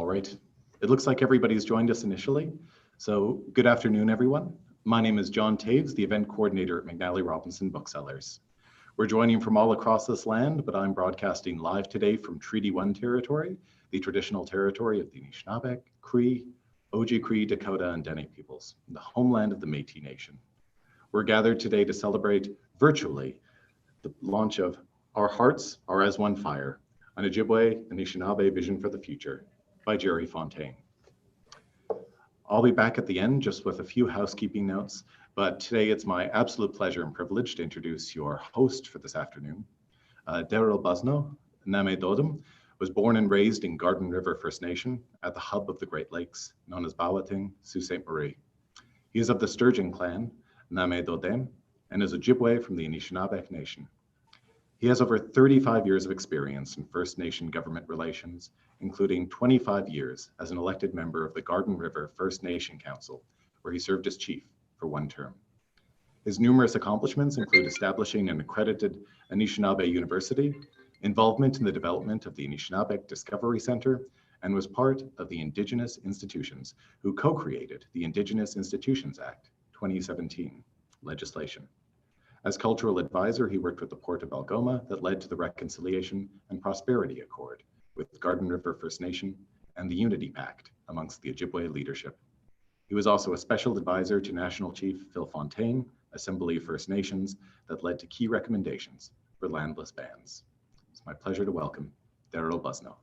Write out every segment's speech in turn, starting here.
right. It looks like everybody's joined us initially. So good afternoon, everyone. My name is John Taves, the event coordinator at McNally Robinson Booksellers. We're joining from all across this land, but I'm broadcasting live today from Treaty 1 territory, the traditional territory of the Anishinaabe, Cree, Ojibwe, Dakota, and Dene peoples, the homeland of the Métis Nation. We're gathered today to celebrate virtually the launch of Our Hearts Are As One Fire, an Ojibway-Anishinabe Vision for the Future by Jerry Fontaine. I'll be back at the end just with a few housekeeping notes, but today it's my absolute pleasure and privilege to introduce your host for this afternoon. Darrell Boissoneau, Name Dodum, was born and raised in Garden River First Nation at the hub of the Great Lakes, known as Bawating, Sault Ste. Marie. He is of the Sturgeon clan, Name Dodem, and is Ojibwe from the Anishinaabe Nation. He has over 35 years of experience in First Nation government relations, including 25 years as an elected member of the Garden River First Nation Council, where he served as chief for one term. His numerous accomplishments include establishing an accredited Anishinaabe University, involvement in the development of the Anishinaabe Discovery Center, and was part of the Indigenous Institutions who co-created the Indigenous Institutions Act 2017 legislation. As cultural advisor, he worked with the Port of Algoma that led to the Reconciliation and Prosperity Accord with Garden River First Nation and the Unity Pact amongst the Ojibwe leadership. He was also a special advisor to National Chief Phil Fontaine, Assembly of First Nations, that led to key recommendations for landless bands. It's my pleasure to welcome Darrell Boissoneau.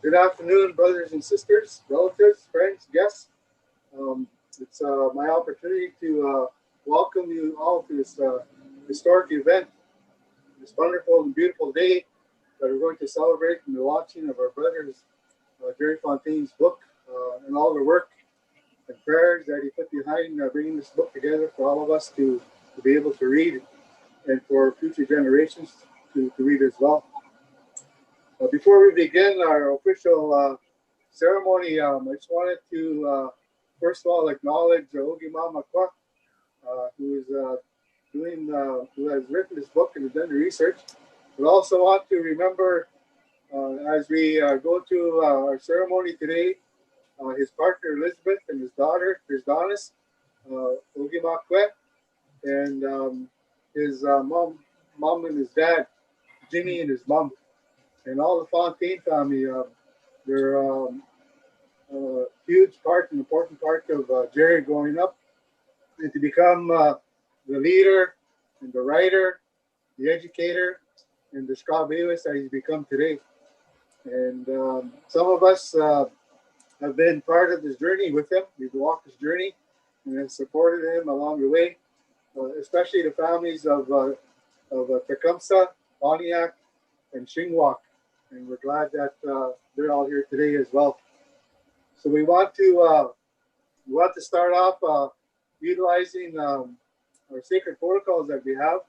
Good afternoon, brothers and sisters, relatives, friends, guests. It's my opportunity to welcome you all to this historic event, this wonderful and beautiful day that we're going to celebrate in the launching of our brother's Jerry Fontaine's book and all the work and prayers that he put behind bringing this book together for all of us to be able to read and for future generations to read as well. Before we begin our official ceremony, I just wanted to first of all acknowledge Ogima Makwa, who has written this book and has done the research. But also want to remember as we go to our ceremony today, his partner Elizabeth and his daughter, his Donis, Ogima Kwe, and his mom and his dad, Jimmy and his mom, and all the Fontaine family. They're a huge part, an important part of Jerry growing up, and to become the leader and the writer, the educator, and the Scrabewis that he's become today. And some of us have been part of this journey with him. We've walked this journey and have supported him along the way, especially the families of Tecumseh, Pontiac, and Shingwak. And we're glad that they're all here today as well. So we want to start off utilizing our sacred protocols that we have,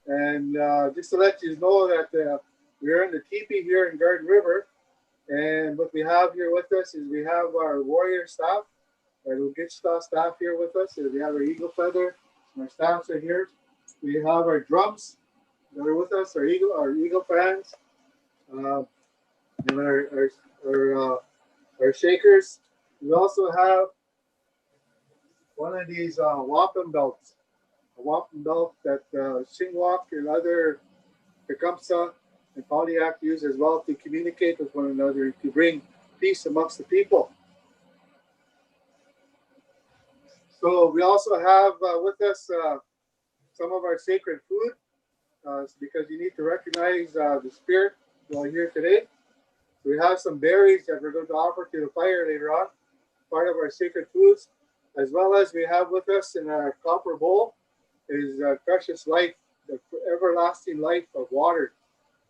and just to let you know that we're in the teepee here in Garden River, and what we have here with us is we have our warrior staff, our Lugitsta staff here with us. We have our eagle feather, our staffs are here. We have our drums that are with us, our eagle fans. And our shakers. We also have one of these wampum belts, a wampum belt that Shingwak and other Tecumseh and Pontiac use as well to communicate with one another and to bring peace amongst the people. So we also have with us some of our sacred food because you need to recognize the spirit while here today. We have some berries that we're going to offer to the fire later on, part of our sacred foods, as well as we have with us in our copper bowl is precious life, the everlasting life of water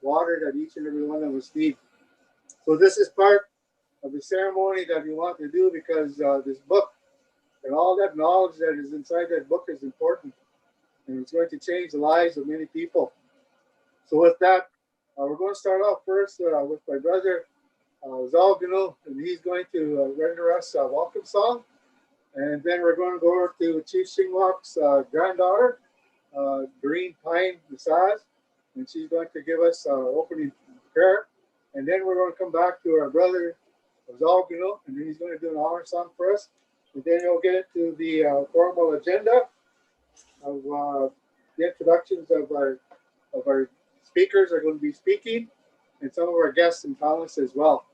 that each and every one of us need. So this is part of the ceremony that we want to do because this book and all that knowledge that is inside that book is important, and it's going to change the lives of many people. So with that, we're going to start off first with my brother Zalgano, and he's going to render us a welcome song. And then we're going to go over to Chief Singwalk's granddaughter, Doreen Pine Lesage, and she's going to give us opening prayer. And then we're going to come back to our brother Zalgano, and then he's going to do an honor song for us. And then we'll get into the formal agenda of the introductions of our speakers are going to be speaking, and some of our guests and panelists as well.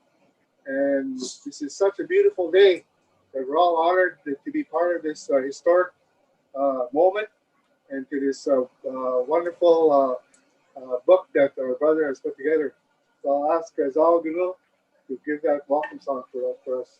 And this is such a beautiful day that we're all honored to be part of this historic moment and to this wonderful book that our brother has put together. So I'll ask Zalgano to give that welcome song for us.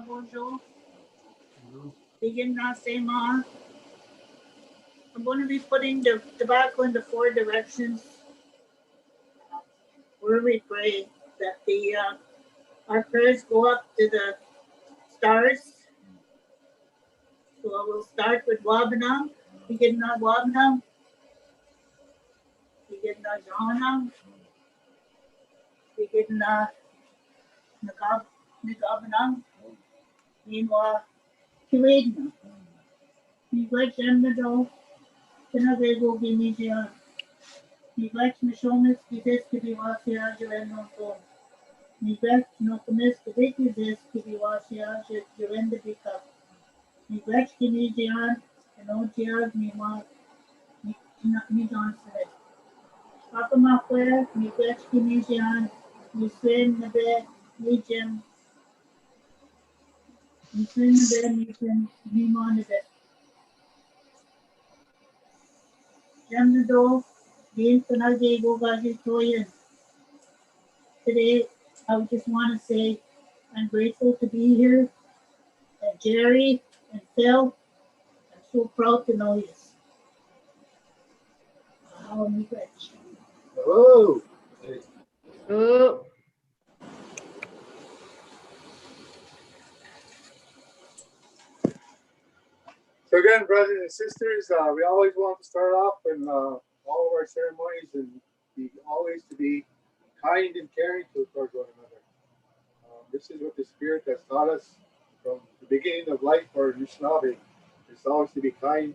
Bonjour. Begin Nasema. I'm going to be putting the tobacco into 4 directions where we pray that our prayers go up to the stars. So I will start with Wabanam. Begin na Wabanam. Begin na Johanam. Begin na Nagabanam. Meanwhile, Kiwagna. Neglect Emnado. Pinabego Gimijia. Neglect Mishomis, Gidis Kibiwasia, Joanno Phone. Neglect no commits the big this Kibiwasia, Joanna Bika. Neglect Gimijian, and Otiag Nima Nijon said. Pakamakwe, neglect Gimijian, Nisrin Nabe, Nijim, Nisrin Nabe, Nisrin, Nima Nabe. Jamnado, Dean Panage Bogaji Toyan. Today, I would just want to say I'm grateful to be here. And Jerry and Phil, I'm so proud to know you. Oh, me rich. Oh. Oh. So again, brothers and sisters, we always want to start off in all of our ceremonies and always to be kind and caring towards one another. This is what the Spirit has taught us from the beginning of life for Anishinaabe. It's always to be kind,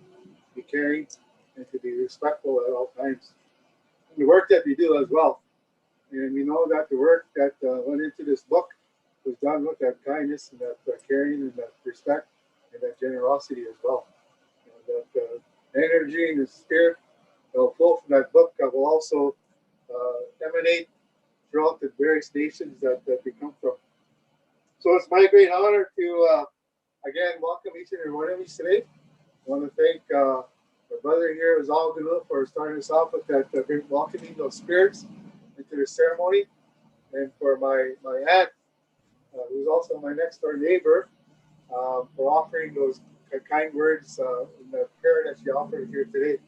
be caring, and to be respectful at all times. the work that we do as well. And we know that the work that went into this book was done with that kindness and that caring and that respect and that generosity as well. And that energy and the spirit that will flow from that book that will also emanate throughout the various nations that we come from. So it's my great honor to, again, welcome each and every one of you today. I want to thank my brother here, Zal Ganu, for starting us off with that welcoming those spirits into the ceremony, and for my aunt, who's also my next door neighbor, for offering those kind words in the prayer that she offered here today.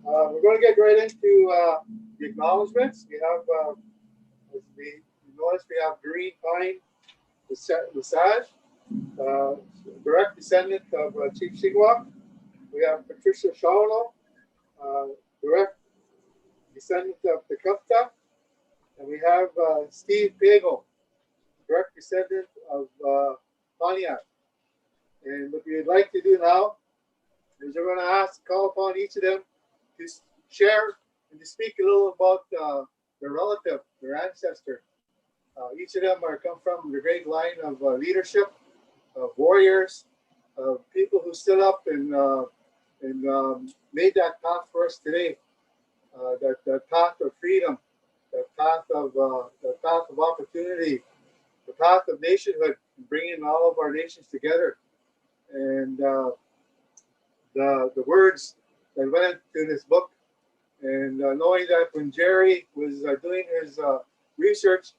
We're going to get right into the acknowledgements. We have, as you notice, we have Doreen Pine Lesage, direct descendant of Chief Shigwak. We have Patricia Shawnoo, direct descendant of the Kapta. And we have Steve Pego, direct descendant of Pontiac. And what we'd like to do now is we're going to call upon each of them to share and to speak a little about their relative, their ancestor. Each of them come from the great line of leadership, of warriors, of people who stood up and made that path for us today, that path of freedom, the path of opportunity, the path of nationhood, bringing all of our nations together, and the words that went into this book, and knowing that when Jerry was doing his research,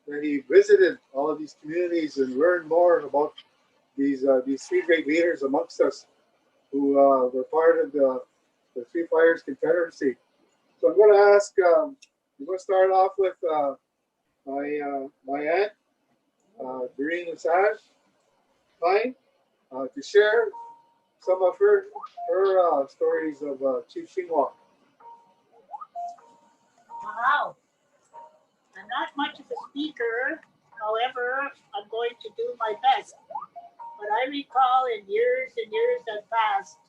that he visited all of these communities and learned more about these three great leaders amongst us who were part of the Three Fires Confederacy. So I'm going to ask. I'm going to start off with my aunt, Doreen Lesage Pine, to share some of her stories of Chief Shigwak. Wow. I'm not much of a speaker. However, I'm going to do my best. But I recall in years and years that passed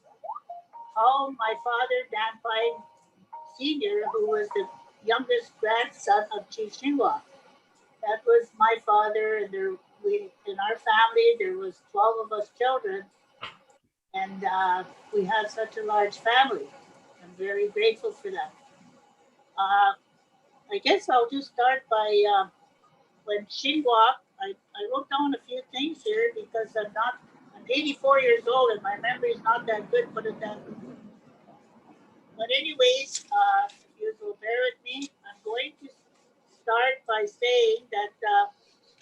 how my father, Dan Pine Sr., who was the youngest grandson of Chief Shigwak. That was my father, and in our family there was 12 of us children, and we had such a large family. I'm very grateful for that. I guess I'll just start by when Shigwak. I wrote down a few things here because I'm 84 years old and my memory is not that good, put it that way. But anyways, if you'll bear with me, I'm going to start by saying that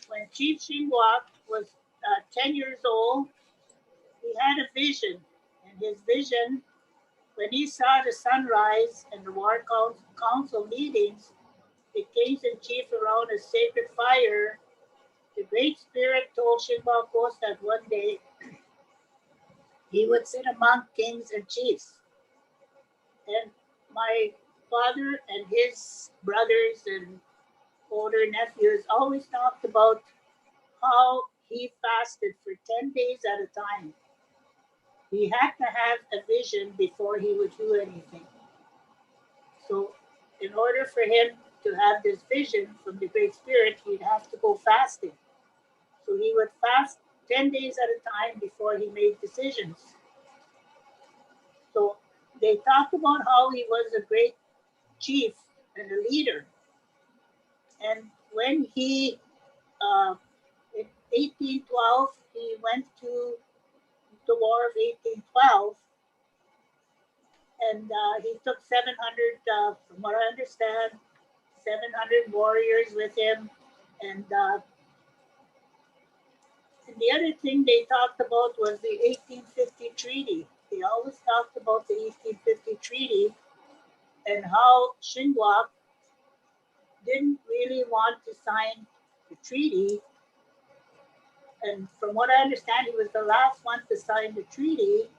when Chief Shigwak was 10 years old, he had a vision. And his vision, when he saw the sunrise and the war council meetings, the kings and chiefs around a sacred fire, the Great Spirit told Shigwak that one day he would sit among kings and chiefs. And my father and his brothers and older nephews always talked about how he fasted for 10 days at a time. He had to have a vision before he would do anything. So in order for him to have this vision from the Great Spirit, he'd have to go fasting. So he would fast 10 days at a time before he made decisions. So they talked about how he was a great chief and a leader. And when he, in 1812, he went to the War of 1812, and he took 700, from what I understand, 700 warriors with him. And the other thing they talked about was the 1850 treaty. They always talked about the 1850 treaty and how Shigwak didn't really want to sign the treaty. And from what I understand, he was the last one to sign the treaty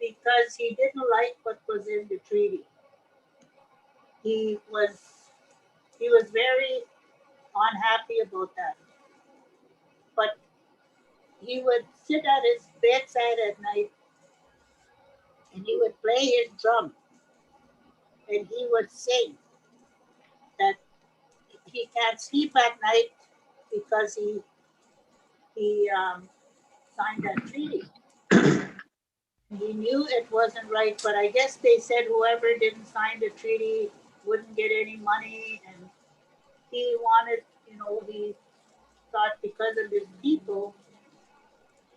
because he didn't like what was in the treaty. He was very unhappy about that. But he would sit at his bedside at night and he would play his drum. and he would say that he can't sleep at night because he signed that treaty. He knew it wasn't right, but I guess they said whoever didn't sign the treaty wouldn't get any money, and he wanted, he thought because of his people,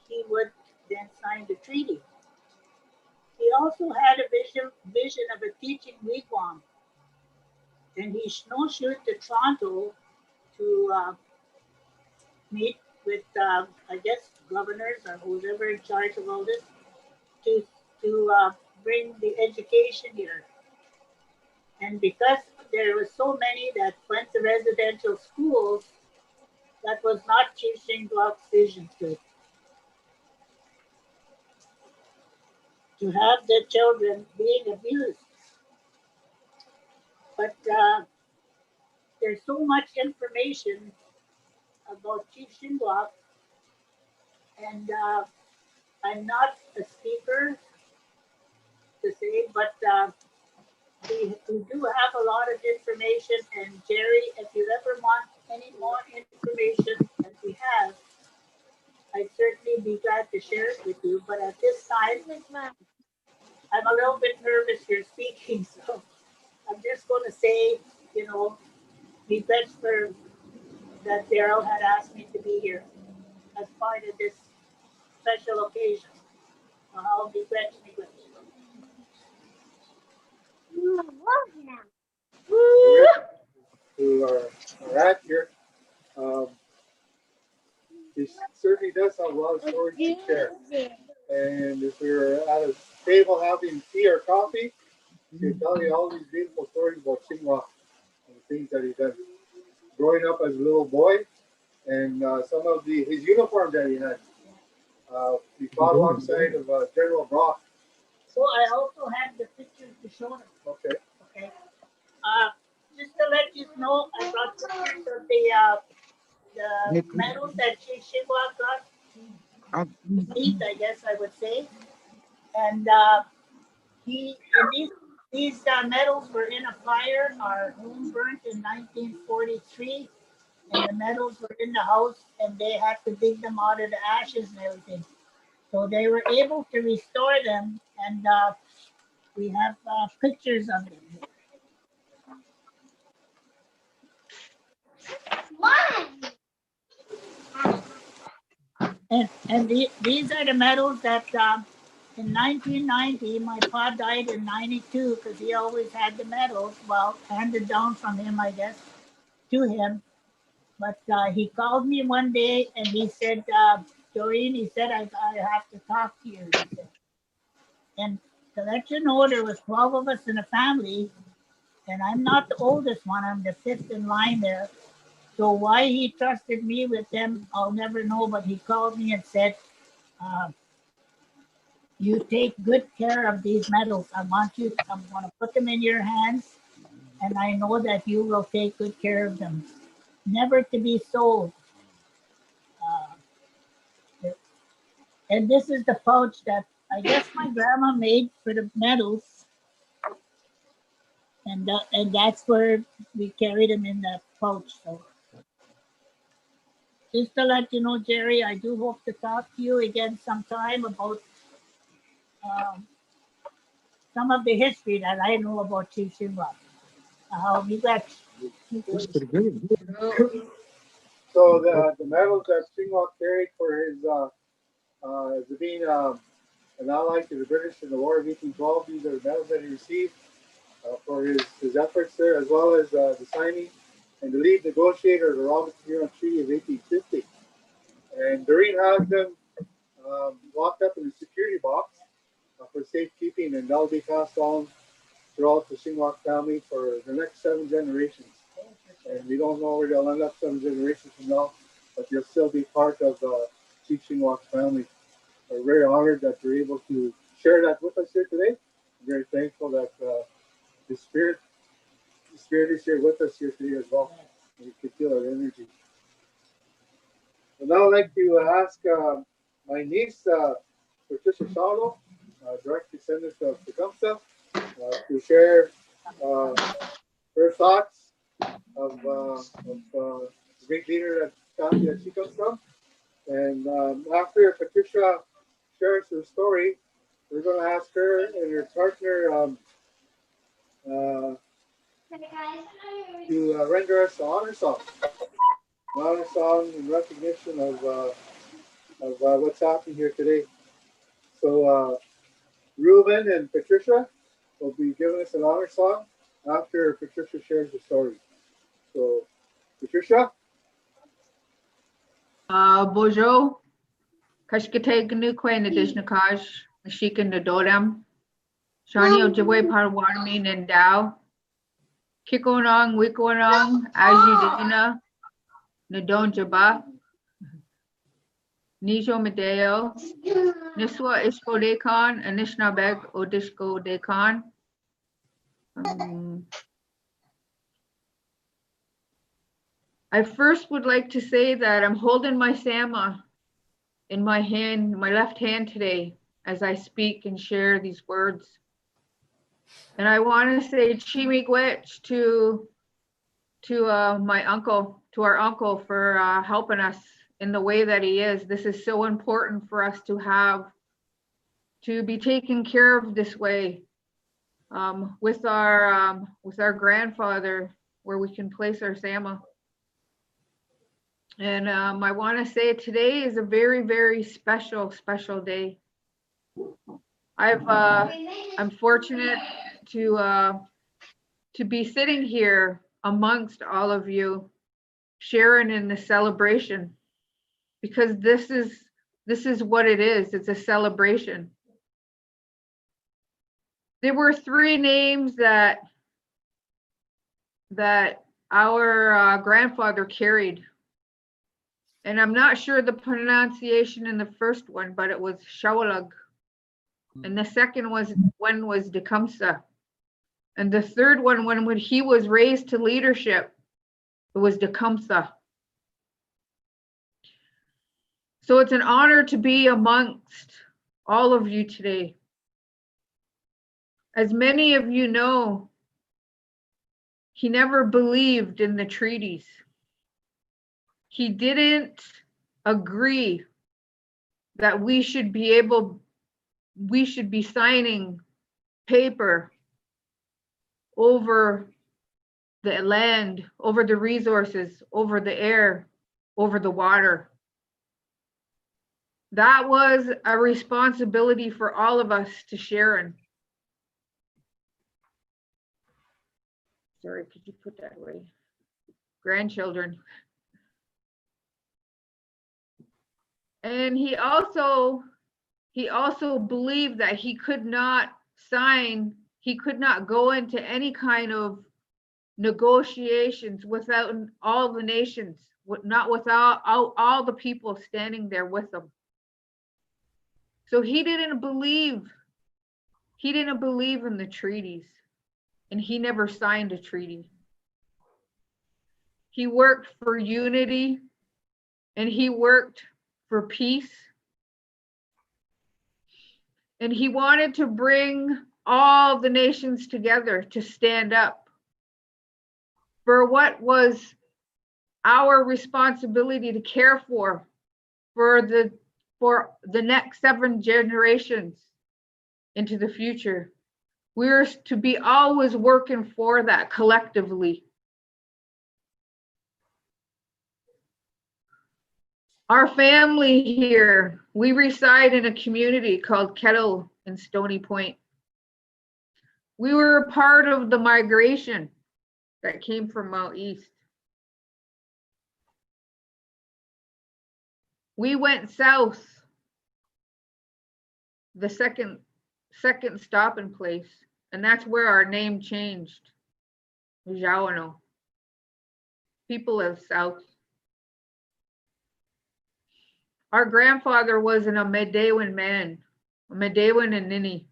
he would then sign the treaty. He also had a vision of a teaching wigwam, and he snowshoed to Toronto to meet with, I guess, governors or whoever in charge of all this to bring the education here. And because there were so many that went to residential schools, that was not Chief Shingwak's vision to have the children being abused. But there's so much information about Chief Shingwak, and I'm not a speaker to say, but we do have a lot of information. And Jerry, if you ever want any more information that we have, I'd certainly be glad to share it with you. But at this time, I'm a little bit nervous here speaking, so I'm just going to say, be best for that Darrell had asked me to be here as part of this special occasion. I'll be glad to be with you. Who are at here. He certainly does have a lot of stories to share. And if we were at a table having tea or coffee, he could tell you all these beautiful stories about Shingwak and the things that he did. Growing up as a little boy, and some of his uniform that he had. He fought alongside of General Brock. So I also have the pictures to show them. Okay. Okay. Just to let you know, I brought pictures of the medals that Chief Shingwak got. I guess I would say. And these medals were in a fire. Our home burnt in 1943, and the medals were in the house, and they had to dig them out of the ashes and everything. So they were able to restore them, and we have pictures of them here. And these are the medals that in 1990, my pa died in 92 because he always had the medals, well, handed down from him, I guess, to him. But he called me one day and he said, Doreen, he said, I have to talk to you. He said. And to let you know, there was 12 of us in a family, and I'm not the oldest one. I'm the fifth in line there. So why he trusted me with them, I'll never know. But he called me and said, you take good care of these medals. I'm going to put them in your hands, and I know that you will take good care of them. Never to be sold. And this is the pouch that I guess my grandma made for the medals. And that's where we carried them in the pouch. So just to let you know, Jerry, I do hope to talk to you again sometime about some of the history that I know about Chief Shingwak. I'll be back. So the medals that Shingwak carried for his being an ally to the British in the War of 1812, these are the medals that he received for his efforts there, as well as the signing and the lead negotiator of the Robinson-Huron Treaty of 1850. And Doreen has them locked up in a security box for safekeeping, and that'll be passed on throughout the Shingwak family for the next 7 generations. And we don't know where they'll end up 7 generations from now, but they'll still be part of Chief Shingwak's family. We're very honored that you're able to share that with us here today. I'm very thankful that the spirit is here with us here today as well. You can feel that energy. And now I'd like to ask my niece, Patricia Shawnoo, direct descendant of Tecumseh, to share her thoughts of the great leader that family that she comes from. And after Patricia shares her story, we're going to ask her and her partner to render us an honor song. An honor song in recognition of what's happening here today. So Ruben and Patricia will be giving us an honor song after Patricia shares the story. So Patricia? Bonjour. Kashkate gnu kwen adishnakash, Mashikan Nadodam, Shani Ojibway-Anishinabe and Dow, Kikonong, Wikonong, Ajidina, Nadon Jaba, Nijo Medeo, Niswa Ishko Dekon, Anishinabeg Odishko Dekon. I first would like to say that I'm holding my Sama in my hand, my left hand today, as I speak and share these words. And I want to say Chimigwech to my uncle, to our uncle, for helping us in the way that he is. This is so important for us to be taken care of this way, with our grandfather, where we can place our Sama. And I want to say today is a very, very special day. I'm fortunate to be sitting here amongst all of you, sharing in the celebration, because this is what it is. It's a celebration. There were 3 names that our grandfather carried. And I'm not sure the pronunciation in the first one, but it was Shawalag. And the second one was Tecumseh. And the third one, when he was raised to leadership, it was Tecumseh. So it's an honor to be amongst all of you today. As many of you know, he never believed in the treaties. He didn't agree that we should be signing paper over the land, over the resources, over the air, over the water. That was a responsibility for all of us to share in. Sorry, could you put that away? Grandchildren. And he also believed that he could not go into any kind of negotiations without all the nations, not without all the people standing there with him. So he didn't believe in the treaties, and he never signed a treaty. He worked for unity, and he worked for peace. And he wanted to bring all the nations together to stand up for what was our responsibility to care for the next 7 generations into the future. We're to be always working for that collectively. Our family here, we reside in a community called Kettle in Stony Point. We were a part of the migration that came from out east. We went south, the second stopping place, and that's where our name changed. Ojibway-Anishinabe. People of south. Our grandfather was an Medewan man, a Medewan and Nini.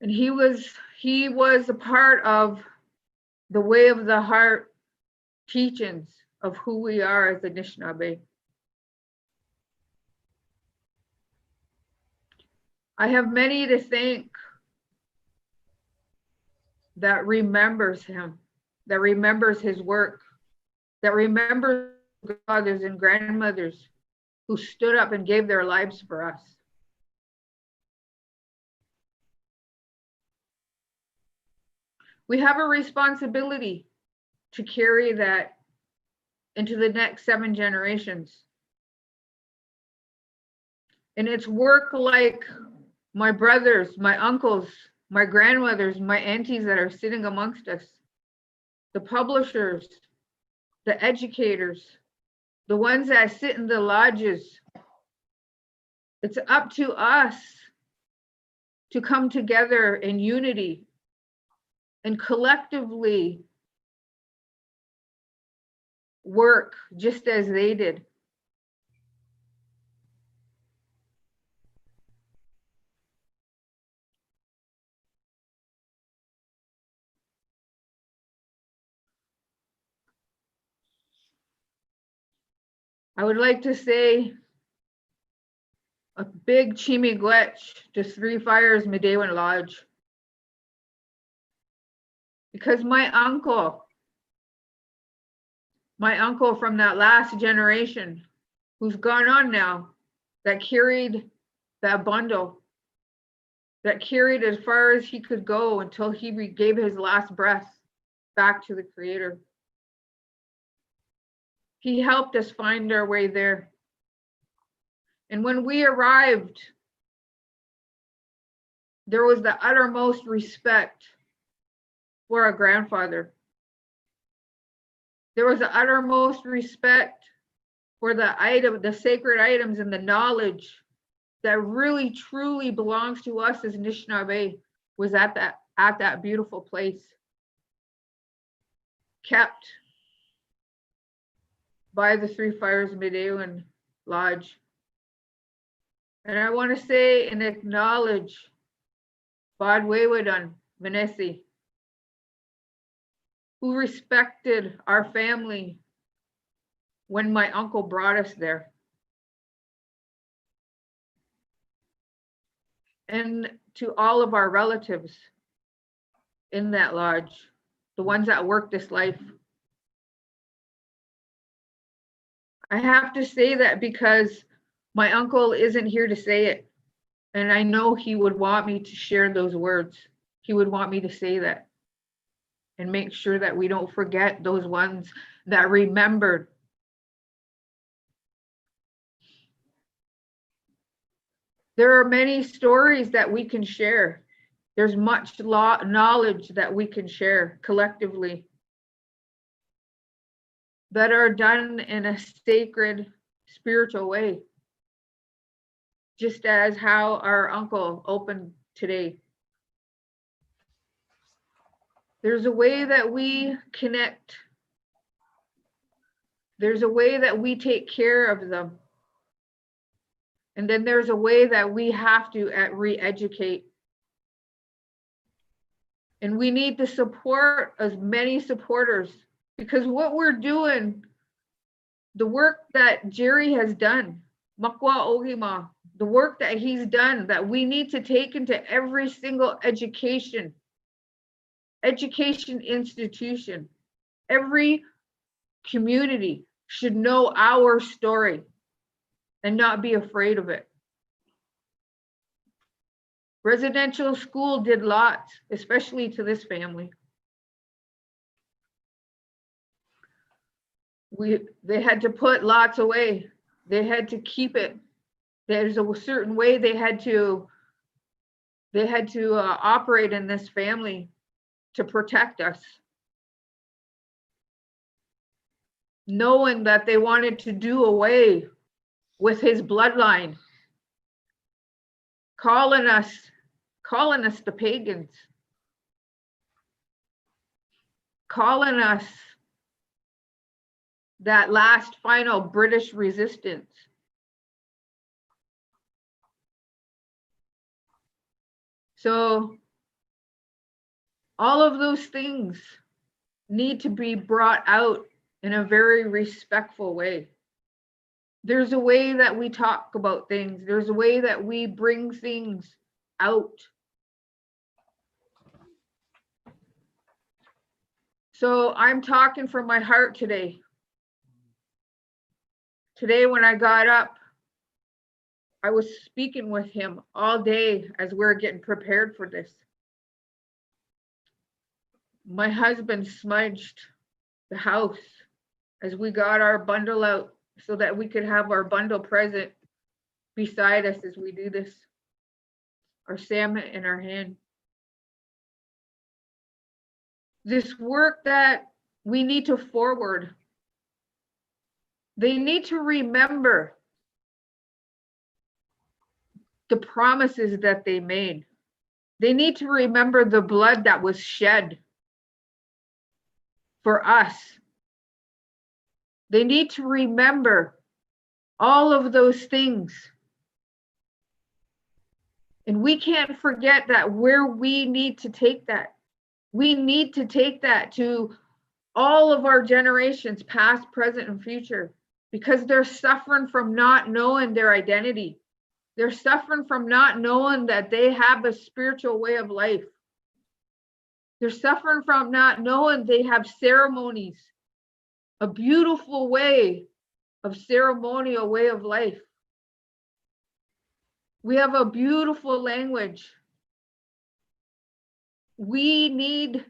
And he was a part of the Way of the Heart teachings of who we are as Anishinaabe. I have many to thank that remembers him, that remembers his work, that remembers fathers and grandmothers who stood up and gave their lives for us. We have a responsibility to carry that into the next 7 generations. And it's work like my brothers, my uncles, my grandmothers, my aunties that are sitting amongst us, the publishers, the educators, the ones that sit in the lodges. It's up to us to come together in unity and collectively work just as they did. I would like to say a big chimigwech to Three Fires Medewan Lodge. Because my uncle from that last generation, who's gone on now, that carried that bundle, that carried as far as he could go until he gave his last breath back to the Creator. He helped us find our way there. And when we arrived, there was the uttermost respect for our grandfather. There was the uttermost respect for the sacred items and the knowledge that really truly belongs to us as Anishinaabe was at that beautiful place, kept by the Three Fires Medewan Lodge. And I want to say and acknowledge Bod Wewadan Vanessa, who respected our family when my uncle brought us there. And to all of our relatives in that lodge, the ones that worked this life. I have to say that because my uncle isn't here to say it. And I know he would want me to share those words. He would want me to say that and make sure that we don't forget those ones that remembered. There are many stories that we can share. There's much knowledge that we can share collectively that are done in a sacred, spiritual way, just as how our uncle opened today. There's a way that we connect. There's a way that we take care of them. And then there's a way that we have to re-educate. And we need to support as many supporters, because what we're doing, the work that Jerry has done, Makwa Ogima, the work that he's done, that we need to take into every single education institution. Every community should know our story and not be afraid of it. Residential school did lots, especially to this family. They had to put lots away. They had to keep it. There's a certain way they had to operate in this family to protect us, knowing that they wanted to do away with his bloodline, calling us the pagans, calling us that last final British resistance. So all of those things need to be brought out in a very respectful way. There's a way that we talk about things. There's a way that we bring things out. So I'm talking from my heart today. Today when I got up, I was speaking with him all day as we're getting prepared for this. My husband smudged the house as we got our bundle out so that we could have our bundle present beside us as we do this. Our salmon in our hand. This work that we need to forward. They need to remember the promises that they made. They need to remember the blood that was shed for us. They need to remember all of those things. And we can't forget that where we need to take that. We need to take that to all of our generations, past, present, and future, because they're suffering from not knowing their identity. They're suffering from not knowing that they have a spiritual way of life. They're suffering from not knowing they have ceremonies, a beautiful way of ceremonial way of life. We have a beautiful language. We need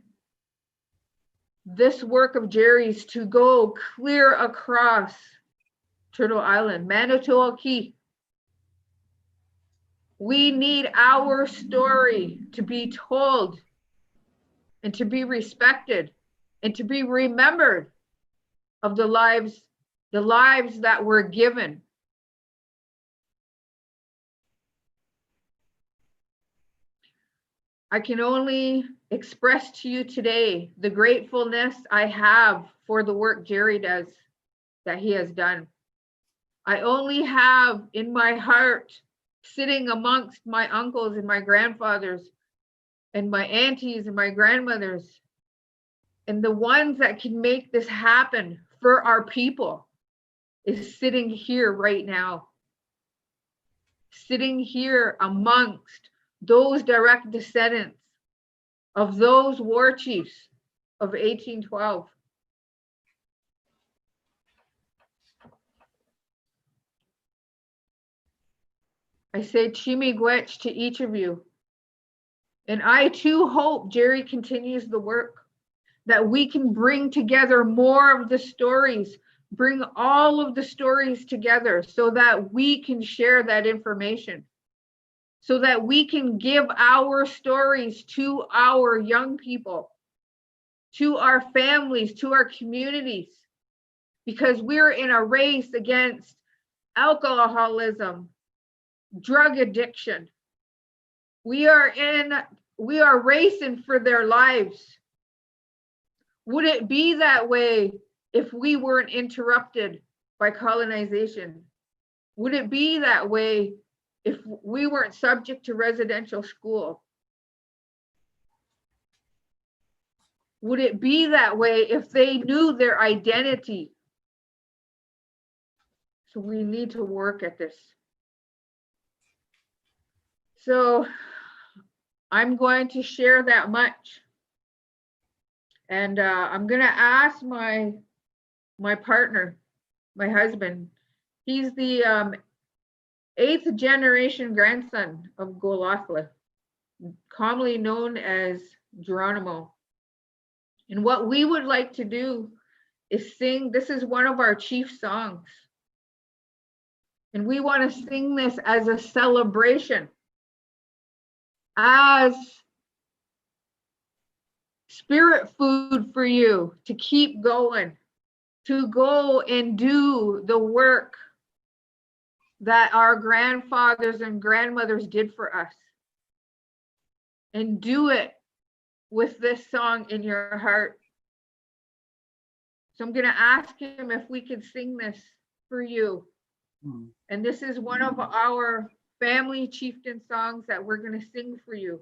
this work of Jerry's to go clear across Turtle Island, Manitowoc Key. We need our story to be told and to be respected and to be remembered of the lives that were given. I can only express to you today the gratefulness I have for the work Jerry does, that he has done. I only have in my heart, sitting amongst my uncles and my grandfathers and my aunties and my grandmothers, and the ones that can make this happen for our people, is sitting here right now. Sitting here amongst those direct descendants of those war chiefs of 1812. I say Chimigwech to each of you. And I too hope Jerry continues the work, that we can bring together more of the stories, bring all of the stories together so that we can share that information, so that we can give our stories to our young people, to our families, to our communities, because we're in a race against alcoholism, drug addiction. We are racing for their lives. Would it be that way if we weren't interrupted by colonization? Would it be that way if we weren't subject to residential school? Would it be that way if they knew their identity? So we need to work at this. So I'm going to share that much. And I'm going to ask my partner, my husband. He's the 8th generation grandson of Golothla, commonly known as Geronimo. And what we would like to do is sing, this is one of our chief songs. And we want to sing this as a celebration, as spirit food for you to keep going, to go and do the work that our grandfathers and grandmothers did for us. And do it with this song in your heart. So I'm going to ask him if we could sing this for you. And this is one of our family chieftain songs that we're going to sing for you.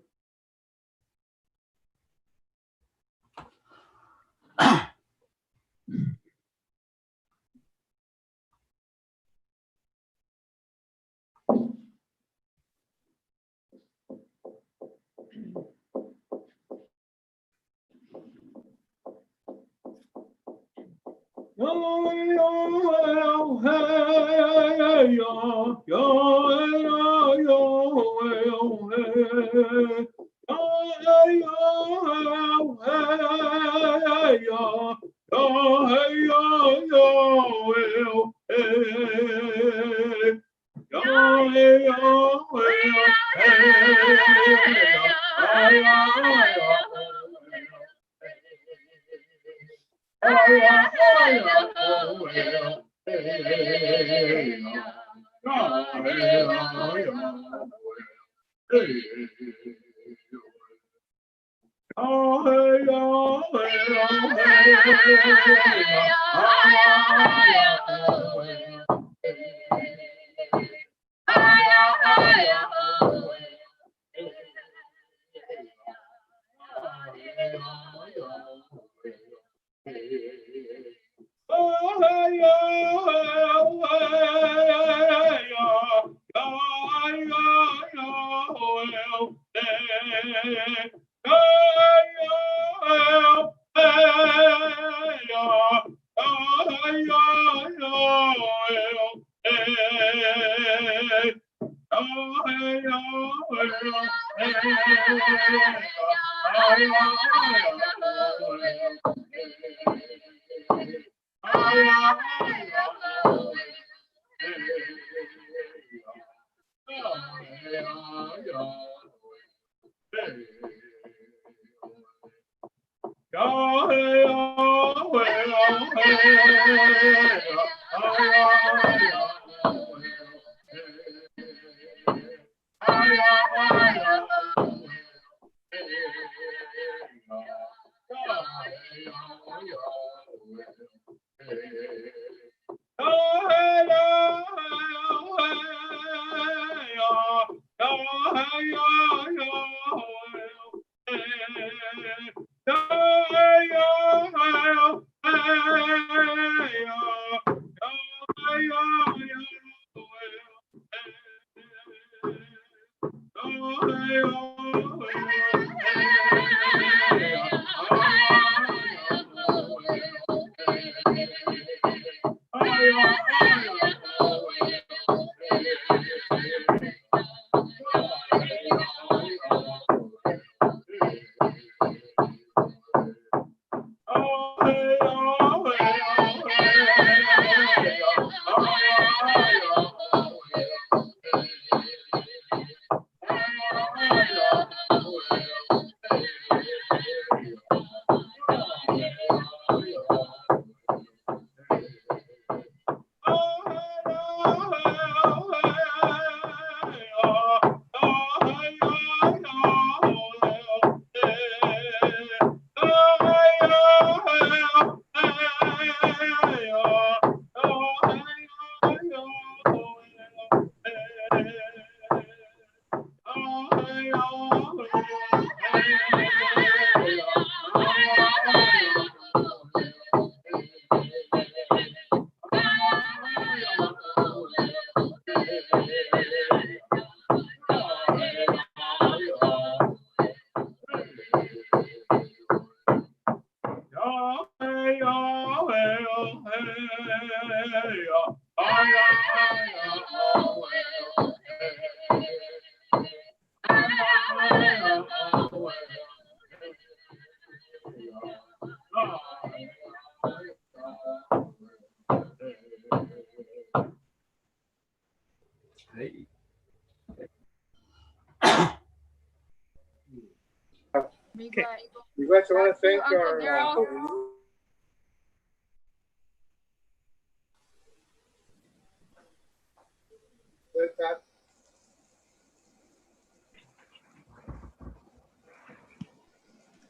We want to thank our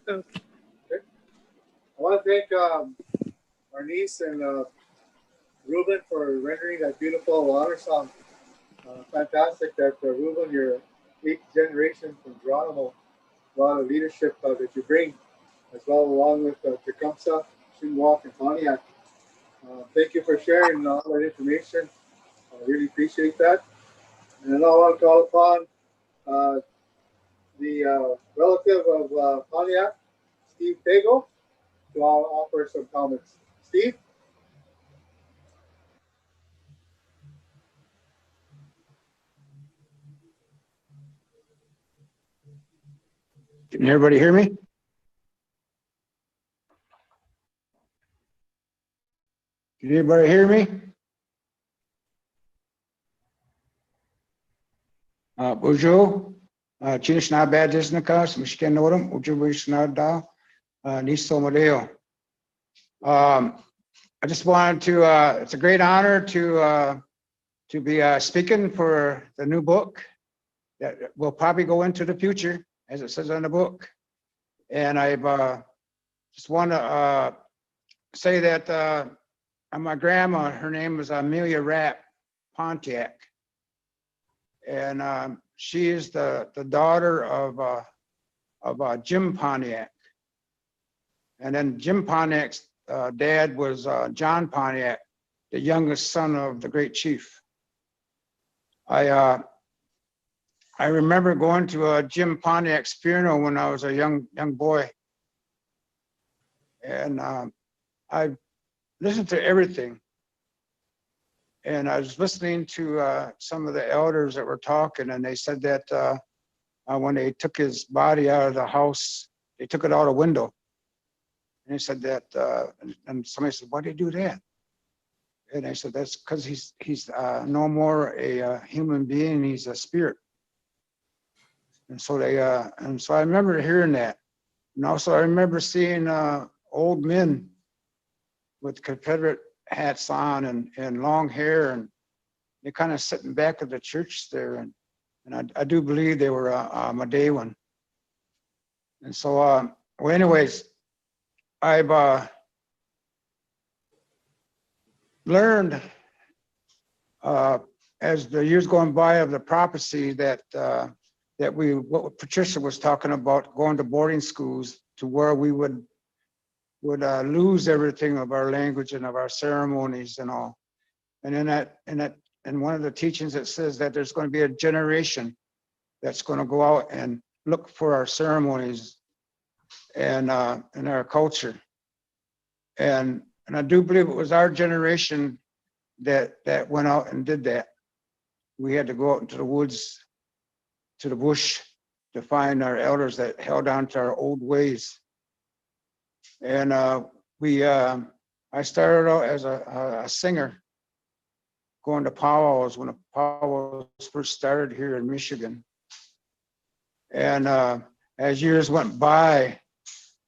Okay. I want to thank our niece and Ruben for rendering that beautiful honor song. Fantastic that Ruben, your 8th generation from Geronimo, a lot of leadership that you bring, as well along with Tecumseh, Shinwalk, and Pontiac. Thank you for sharing all that information. I really appreciate that. And I want to call upon the relative of Pontiac, Steve Pego, to offer some comments. Steve? Can everybody hear me? Can anybody hear me? Bonjour. Ancestral Disnakas, Michigan Norum, Ojibway-Anishinabe Vision. I just wanted to, it's a great honor to be speaking for the new book that will probably go into the future, as it says in the book. And I just want to say that my grandma, her name was Amelia Rapp Pontiac. And she is the daughter of Jim Pontiac. And then Jim Pontiac's dad was John Pontiac, the youngest son of the great chief. I remember going to Jim Pontiac's funeral when I was a young boy. And I listened to everything. And I was listening to some of the elders that were talking, and they said that when they took his body out of the house, they took it out a window. And they said that, and somebody said, why did they do that? And I said, that's because he's no more a human being, he's a spirit. And so I remember hearing that. And also I remember seeing old men with Confederate hats on and long hair, and they kind of sitting back at the church there. And I do believe they were Madawan. And so, well, anyways, I've learned as the years going by of the prophecy that what Patricia was talking about, going to boarding schools to where we would lose everything of our language and of our ceremonies and all. And in one of the teachings it says that there's going to be a generation that's going to go out and look for our ceremonies and our culture. And I do believe it was our generation that went out and did that. We had to go out into the woods, to the bush, to find our elders that held on to our old ways. And I started out as a singer, going to powwows when the powwows first started here in Michigan. And as years went by,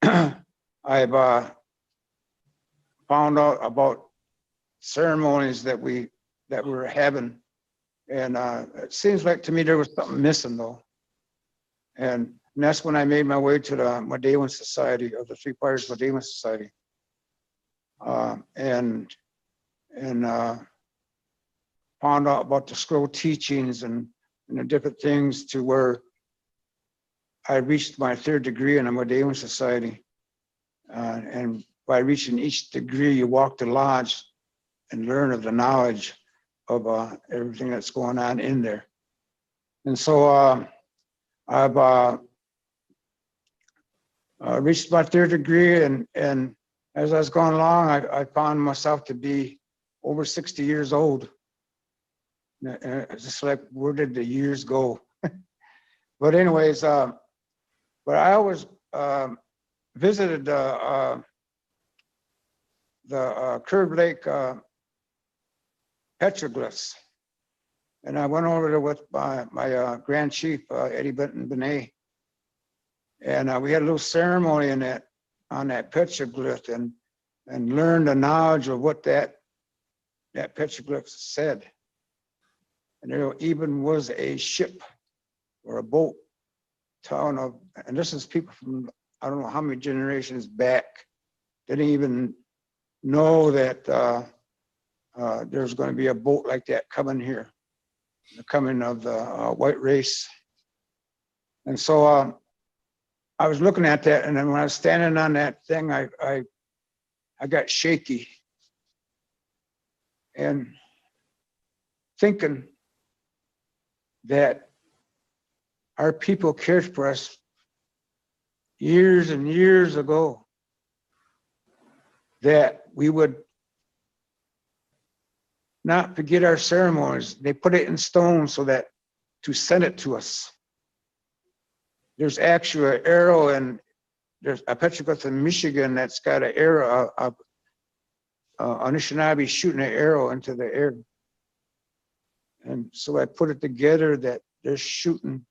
I've found out about ceremonies that we were having. And it seems like to me there was something missing though. And that's when I made my way to the Madawan Society, of the Three Fires Madawan Society. And found out about the scroll teachings and the different things, to where I reached my 3rd degree in the Madawan Society. And by reaching each degree, you walk the lodge and learn of the knowledge of everything that's going on in there. And so I've reached my 3rd degree, and as I was going along, I found myself to be over 60 years old. And it's just like, where did the years go? But anyways, but I always visited the Curve Lake petroglyphs. And I went over there with my Grand Chief, Eddie Benton Benet. And we had a little ceremony on that petroglyph, and learned the knowledge of what that petroglyph said. And there even was a ship or a boat town of, and this is people from, I don't know how many generations back, didn't even know that there's going to be a boat like that coming here, the coming of the white race. And so I was looking at that, and then when I was standing on that thing, I got shaky and thinking that our people cared for us years and years ago, that we would not forget our ceremonies. They put it in stone so that to send it to us. there's actually an arrow, and there's a petrichor in Michigan that's got an arrow, Anishinaabe shooting an arrow into the air. And so I put it together that they're shooting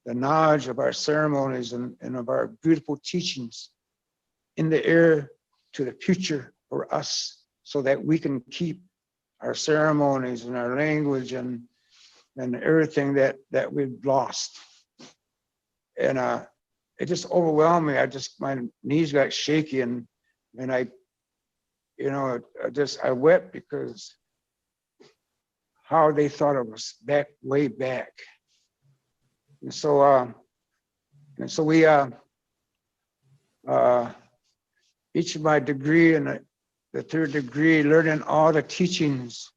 the knowledge of our ceremonies and of our beautiful teachings in the air to the future for us, so that we can keep our ceremonies and our language and everything that we've lost. And it just overwhelmed me. My knees got shaky, and I, you know, I wept because how they thought of us way back. And so we each of my degree and the third degree, learning all the teachings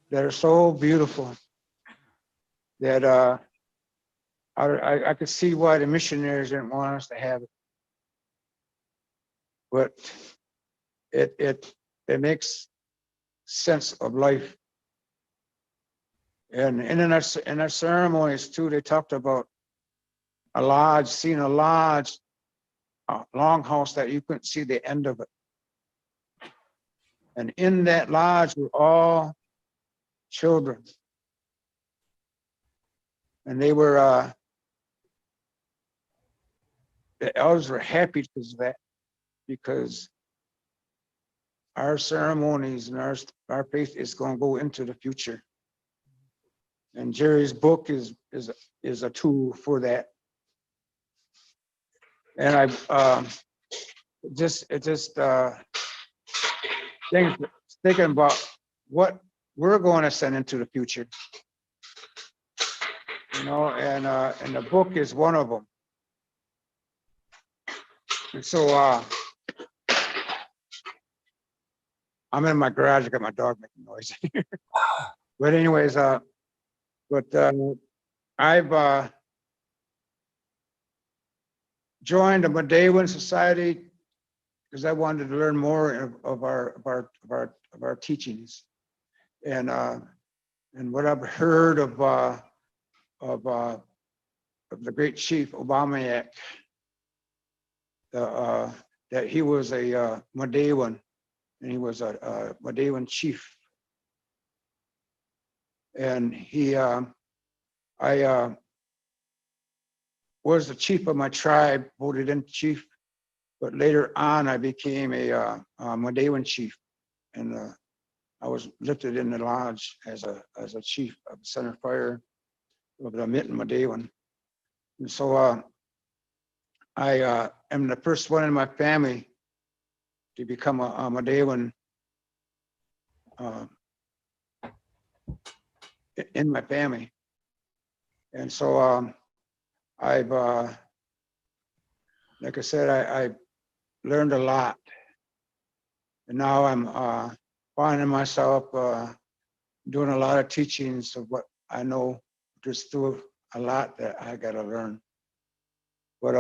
that are so beautiful that I could see why the missionaries didn't want us to have it. But it makes sense of life. And in our ceremonies too, they talked about a lodge, seeing a lodge, a longhouse that you couldn't see the end of it. And in that lodge were all children. And they were, the elders were happy because of that, because our ceremonies and our faith is going to go into the future. And Jerry's book is a tool for that. And I thinking about what we're going to send into the future, you know, and the book is one of them. And so I'm in my garage. I got my dog making noise. But anyways, I've joined the Madawan Society because I wanted to learn more of our teachings, and what I've heard of the great chief Obamayak, that he was a Madawan, and he was a Madawan chief, and I was the chief of my tribe, voted in chief, but later on I became a Madawan chief, and I was lifted in the lodge as a chief of center fire of the Mitten Madawan. And so I am the first one in my family to become a Madawan in my family. And so I've, like I said, I learned a lot. And now I'm finding myself doing a lot of teachings of what I know. There's still a lot that I got to learn. But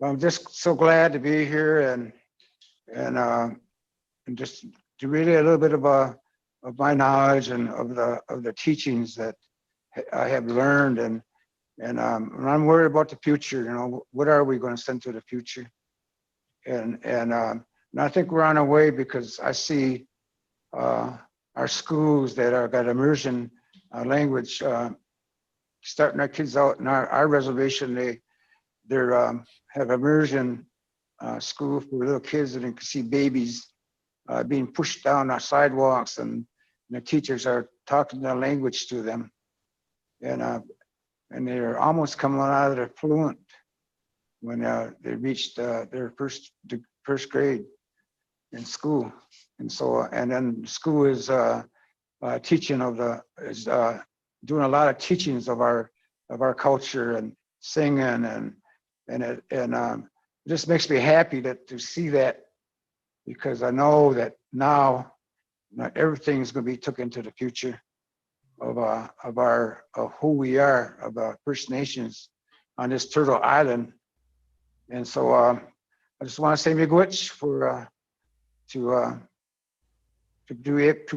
I'm just so glad to be here and just to really a little bit of my knowledge and of the teachings that I have learned, and I'm worried about the future. You know, what are we going to send to the future? And I think we're on our way, because I see our schools that are got immersion language starting our kids out in our reservation. They have immersion school for little kids, and you can see babies being pushed down our sidewalks, and the teachers are talking their language to them, and they're almost coming out of their fluent when they reached their first grade in school. And so, and then school is teaching doing a lot of teachings of our culture and singing, and it just makes me happy to see that, because I know that now not everything is going to be took into the future of who we are, of First Nations on this Turtle Island. And so I just want to say miigwech for to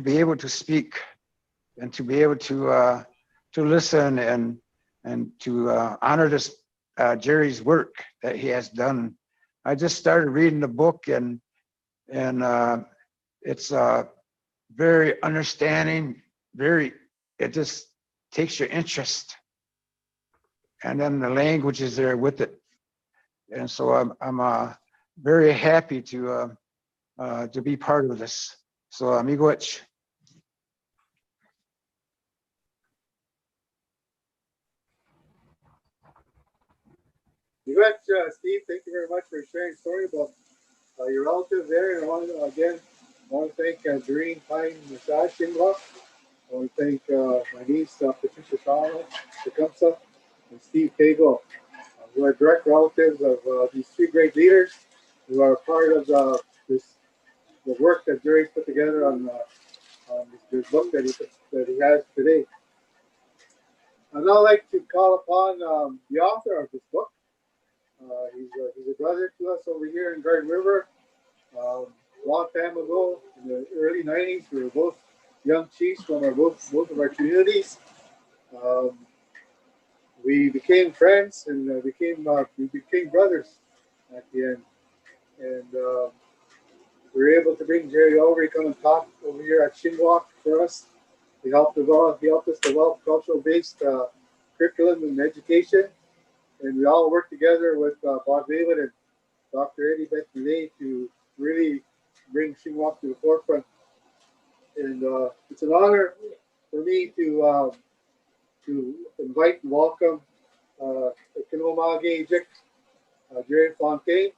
be able to speak, and to be able to listen and to honor this Jerry's work that he has done. I just started reading the book, and it's very understanding, it just takes your interest, and then the language is there with it. And so I'm very happy to be part of this. So miigwech. Steve, thank you very much for sharing a story about your relative there. And I want to thank Doreen Pine Lesage. I want to thank my niece, Patricia Shawnoo, and Steve Pego, who are direct relatives of these three great leaders who are part of the work that Jerry's put together on this book that he has today. I'd now like to call upon the author of this book. He's a brother to us over here in Garden River. Long time ago, in the early 90s, we were both young chiefs from both of our communities. We became friends and we became brothers at the end. And we were able to bring Jerry over. He come and talk over here at Shinwalk for us. He helped us develop cultural-based curriculum and education. And we all worked together with Bob David and Dr. Eddie Beck-Millet to really bring Shinwalk to the forefront. And it's an honor for me to invite and welcome Jerry Fontaine.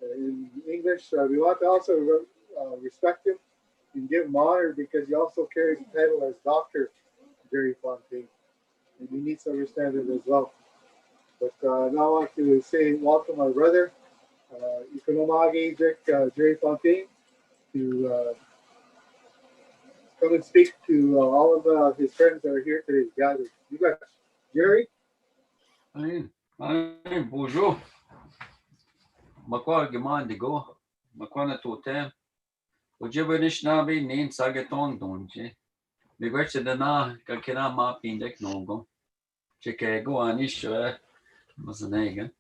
In English, we want to also respect him and give him honor because he also carries the title as Dr. Jerry Fontaine. And he needs to understand it as well. But now I want to say welcome my brother, Jerry Fontaine, to come and speak to all of his friends that are here today gathered. You got Jerry? Bonjour. Makwa Gemandi go. Makwana Totem. Ojibway-Anishinabe Nin Sagatong Donje. Miigwech Dana Kakina Ma Pindek Nongo. Chicago Anish Masanega.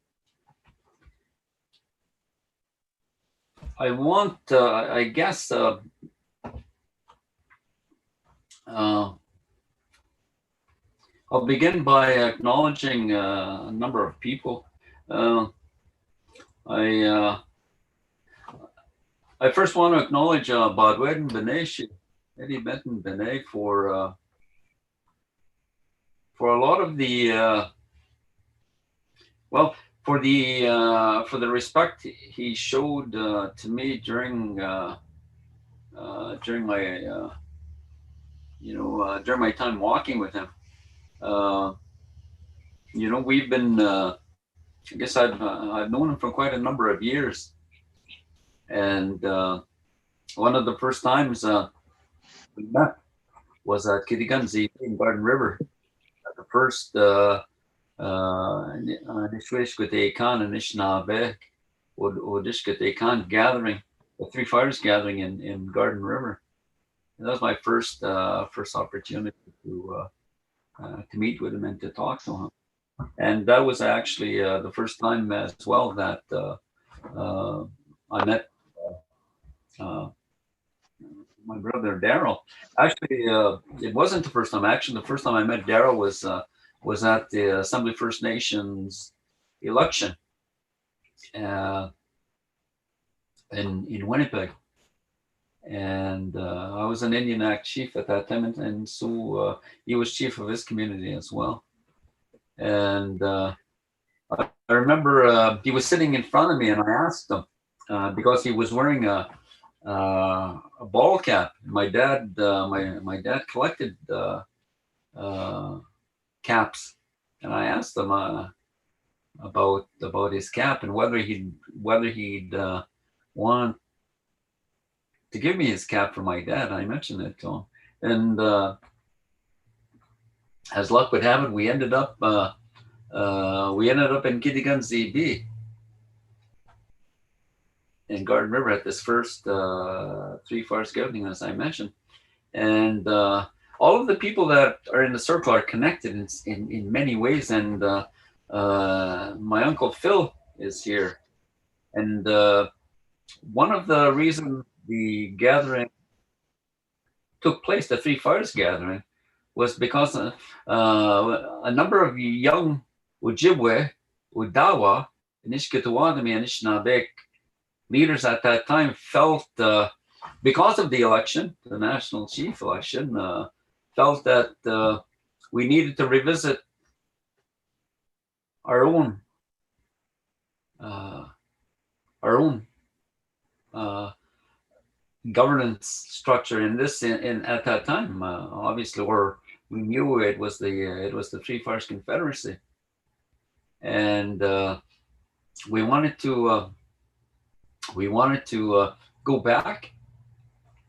I want, I guess, I'll begin by acknowledging a number of people. I first want to acknowledge Badwedden Benesh, Eddie Benton Benet for a lot of the for the respect he showed to me during my during my time walking with him. We've been I guess I've known him for quite a number of years, and one of the first times we met was at Kitigunzi in Garden River at the first Anishinaabe gathering, the Three Fires gathering in Garden River. And that was my first opportunity to meet with him and to talk to him. And that was actually the first time as well that I met my brother Darrell. Actually, it wasn't the first time. Actually, the first time I met Darrell was at the Assembly First Nations election in Winnipeg. And I was an Indian Act chief at that time, and so he was chief of his community as well. And I remember he was sitting in front of me, and I asked him because he was wearing a ball cap. My dad, my dad collected caps, and I asked him about his cap and whether he'd want to give me his cap for my dad. I mentioned it to him, and as luck would have it, we ended up in Kitigunzi B in Garden River at this first Three Fires gathering, as I mentioned. And all of the people that are in the circle are connected in many ways. And my uncle Phil is here. And one of the reasons the gathering took place, the Three Fires gathering, was because a number of young Ojibwe, Udawa, Ojibway-Anishinabe leaders at that time felt, because of the election, the national chief election, felt that we needed to revisit our own governance structure in this at that time. Obviously, we knew it was the Three Fires Confederacy, and we wanted to go back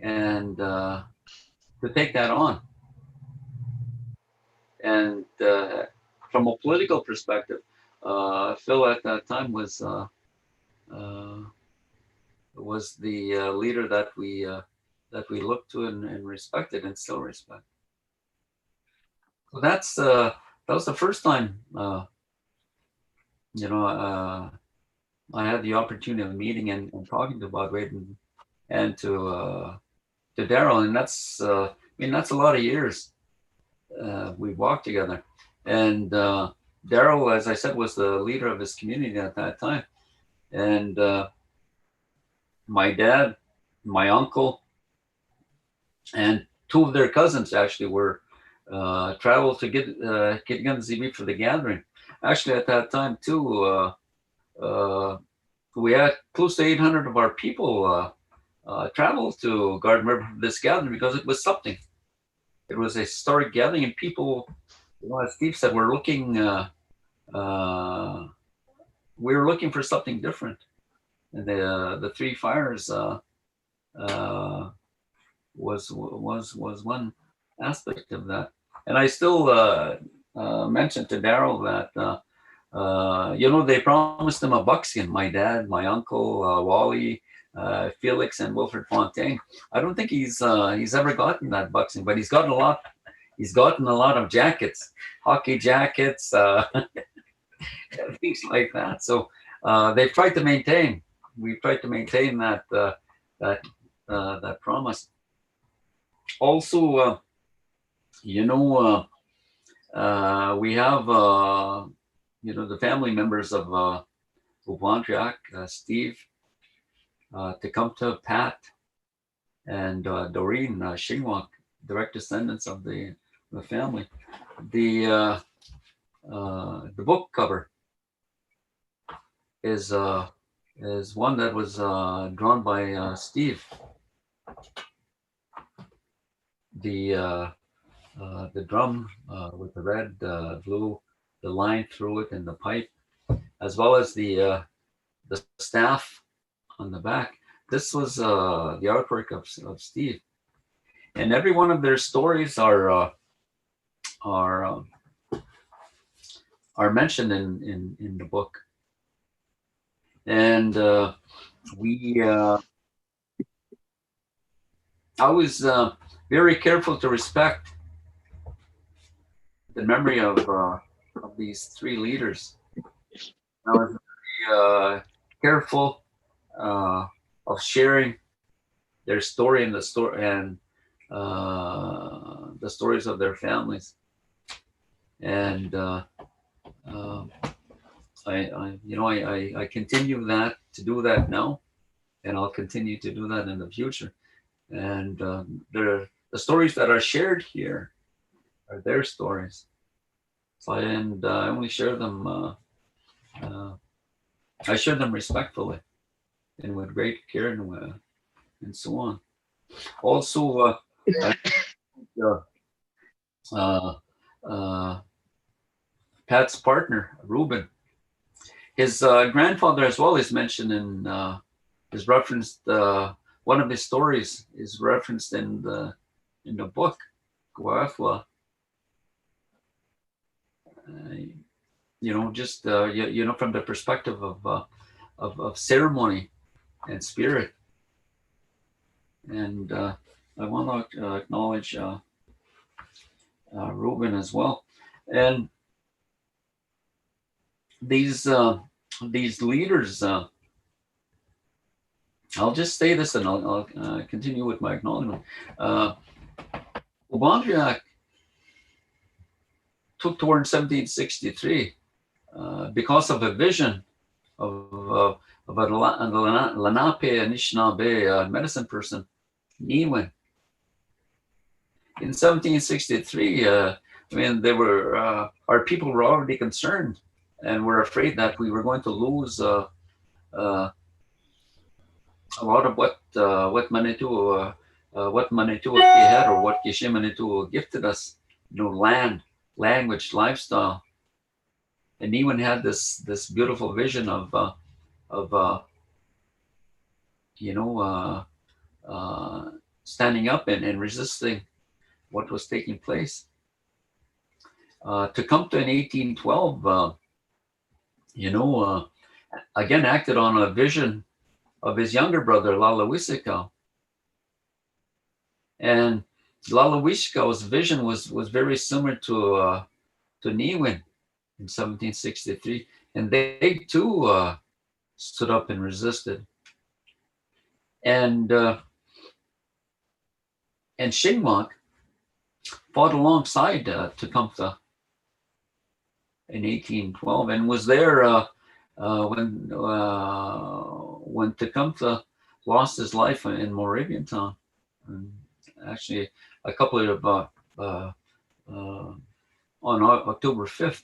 and to take that on. And from a political perspective, Phil at that time was the leader that we looked to and respected and still respect. So that was the first time I had the opportunity of meeting and talking to Bob Wade and to Darrell, and that's a lot of years we walked together. And Darrell, as I said, was the leader of his community at that time, and my dad, my uncle, and two of their cousins actually were traveled to get Zibi for the gathering. Actually, at that time too, we had close to 800 of our people travel to Garden River for this gathering because it was something. It was a historic gathering, and people, as Steve said, were looking. We were looking for something different, and the Three Fires was one aspect of that. And I still mentioned to Darrell that they promised him a buckskin. My dad, my uncle, Wally, Felix, and Wilfred Fontaine. I don't think he's ever gotten that buckskin, but he's gotten a lot. He's gotten a lot of jackets, hockey jackets, things like that. So they've tried to maintain. We've tried to maintain that promise. Also, we have the family members of Ubandriak, Steve, Tecumseh, Pat, and Doreen Shingwak, direct descendants of the family. The book cover is one that was drawn by Steve. The drum with the red, blue, the line through it, and the pipe, as well as the staff on the back. This was the artwork of Steve, and every one of their stories are mentioned in the book. And I was very careful to respect the memory of these three leaders. I was very careful of sharing their story and the stories of their families. And I continue to do that now, and I'll continue to do that in the future. And the stories that are shared here are their stories. So I only share them. I share them respectfully and with great care and so on. Also, Pat's partner, Reuben, his grandfather as well is mentioned in is referenced. One of his stories is referenced in the book, Guafla. From the perspective of ceremony and spirit. And I want to acknowledge Reuben as well. And these leaders, I'll just say this and I'll continue with my acknowledgement. Obandriak took toward 1763 because of a vision of a Lenape-Anishinaabe medicine person, Niwin. In 1763, I mean, they were our people were already concerned and were afraid that we were going to lose a lot of what Manitou had, or what Kishe Manitou gifted us, land, language, lifestyle. And Niwin had this beautiful vision of standing up and resisting what was taking place. Tecumseh in 1812, again acted on a vision of his younger brother, Lalawisika. And Lalawisika's vision was very similar to Niwin in 1763. And they too stood up and resisted. And Shingwak fought alongside Tecumseh in 1812 and was there when Tecumseh lost his life in Moraviantown. And actually, a couple of on October 5th,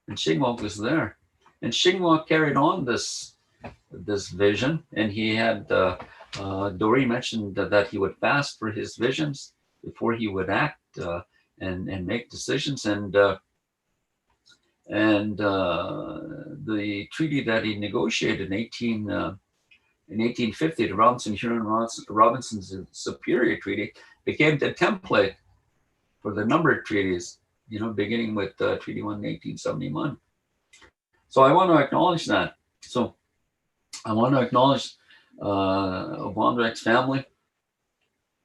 and Shingwak was there. And Shingwak carried on this vision, and he had Doreen mentioned that he would fast for his visions before he would act and make decisions. And the treaty that he negotiated in 1850, the Robinson-Robinson's Superior Treaty, became the template for the number of treaties, beginning with Treaty 1 in 1871. So I want to acknowledge that. So I want to acknowledge Obandriak's family.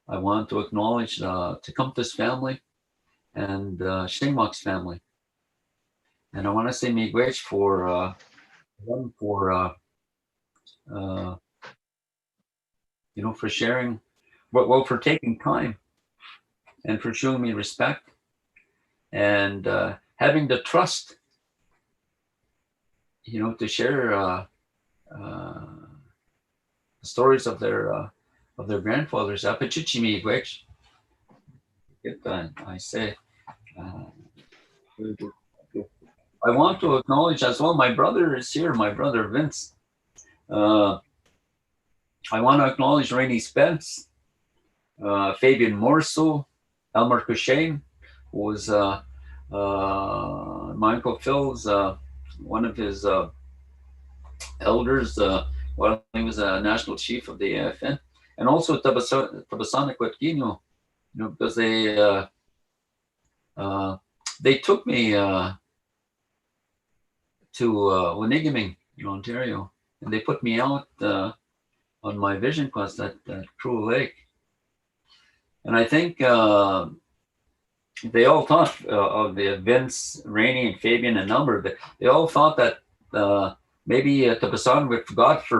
I want to acknowledge Tecumseh's family and Shingwak's family. And I want to say miigwech for sharing, for taking time and for showing me respect and having the trust, to share stories of their grandfathers. Apachichi miigwech. I say. I want to acknowledge as well, my brother is here, my brother Vince. I want to acknowledge Rainey Spence, Fabian Morso, Elmer Cushane, who was my Uncle Phil's, one of his elders while he was a national chief of the AFN, and also Tabasana Quetquino, because they took me to Winigaming in Ontario, and they put me out on my vision quest at Cruel Lake. And I think they all thought of the Vince, Rainey, and Fabian and Number, they all thought that maybe Tabasan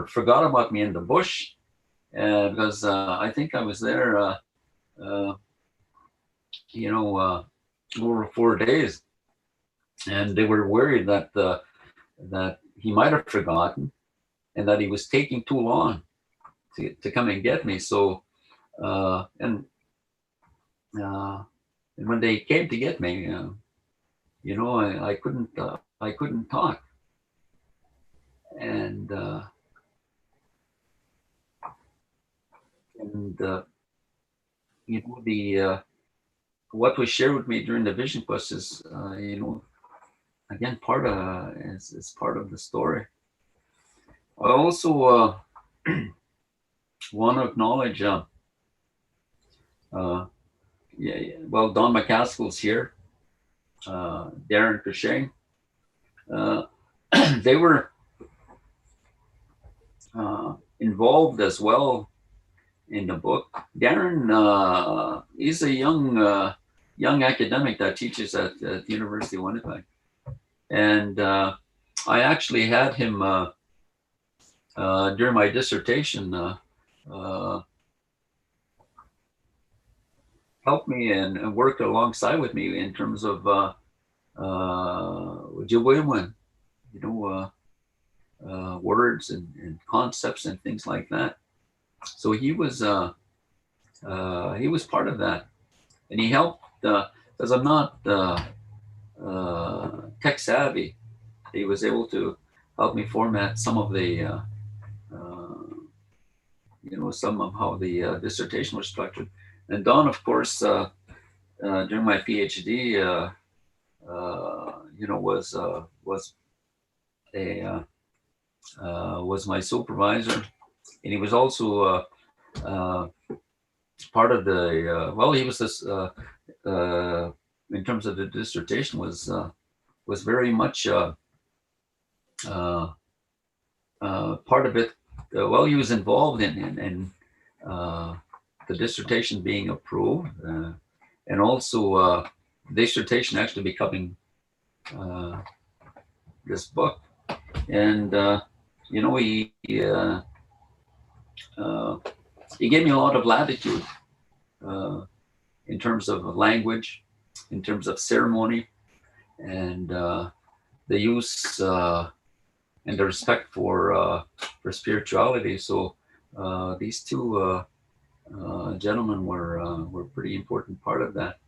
forgot about me in the bush, because I think I was there, over 4 days, and they were worried that he might have forgotten, and that he was taking too long to come and get me. So, and when they came to get me, I couldn't talk, and what was shared with me during the vision quest is, again, part of the story. I also want to acknowledge, Don McCaskill's here, Darren Cushing. They were involved as well in the book. Darren, he's a young young academic that teaches at the University of Winnipeg. And I actually had him during my dissertation help me and work alongside with me in terms of Ojibway-Anishinabe, words and concepts and things like that. So he was part of that, and he helped because I'm not tech savvy. He was able to help me format some of the some of how the dissertation was structured. And Don, of course, during my PhD, was my supervisor, and he was also part of the he was this in terms of the dissertation was very much part of it. He was involved in the dissertation being approved, and also the dissertation actually becoming this book. And he gave me a lot of latitude in terms of language, in terms of ceremony, and the use and the respect for spirituality. So these two gentlemen were pretty important part of that.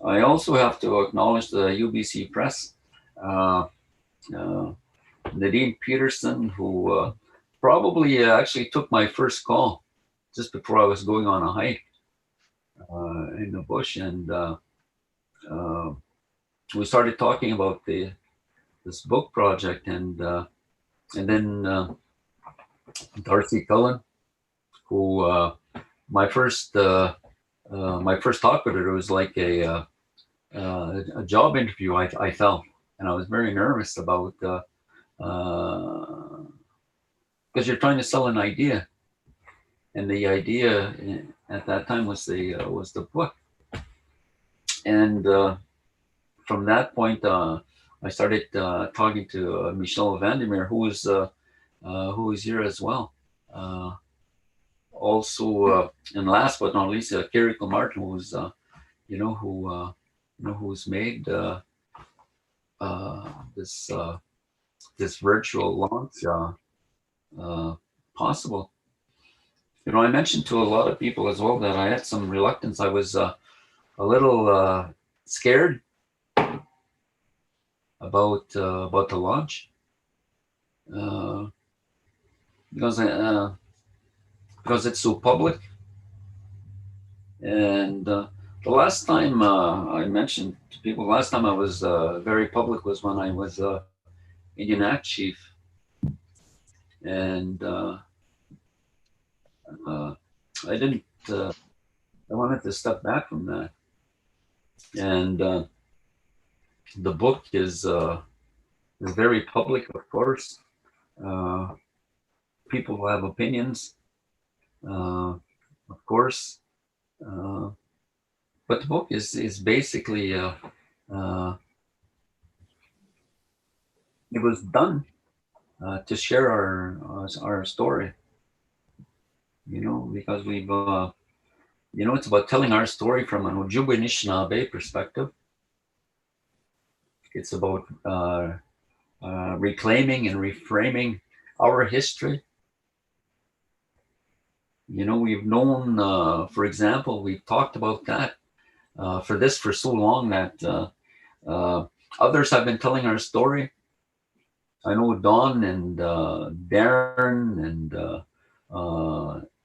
I also have to acknowledge the UBC Press, Nadine Peterson, who probably actually took my first call just before I was going on a hike in the bush, and we started talking about this book project, and then Darcy Cullen, who my first talk with her was like a job interview. I felt, and I was very nervous about because you're trying to sell an idea, and the idea at that time was the book. And from that point, I started talking to Michelle Vandermeer, who is here as well. Also, and last but not least, Kerry Martin, who's who's made this virtual launch possible. I mentioned to a lot of people as well that I had some reluctance. I was a little scared about the launch because it's so public. And the last time I mentioned to people, last time I was very public was when I was Indian Act Chief, and I didn't. I wanted to step back from that, and the book is very public, of course. People will have opinions, of course, but the book is basically it was done to share our story. Because we've it's about telling our story from an Ojibway-Anishinabe perspective. It's about reclaiming and reframing our history. We've known, for example, we've talked about that for so long that others have been telling our story. I know Don and Darren and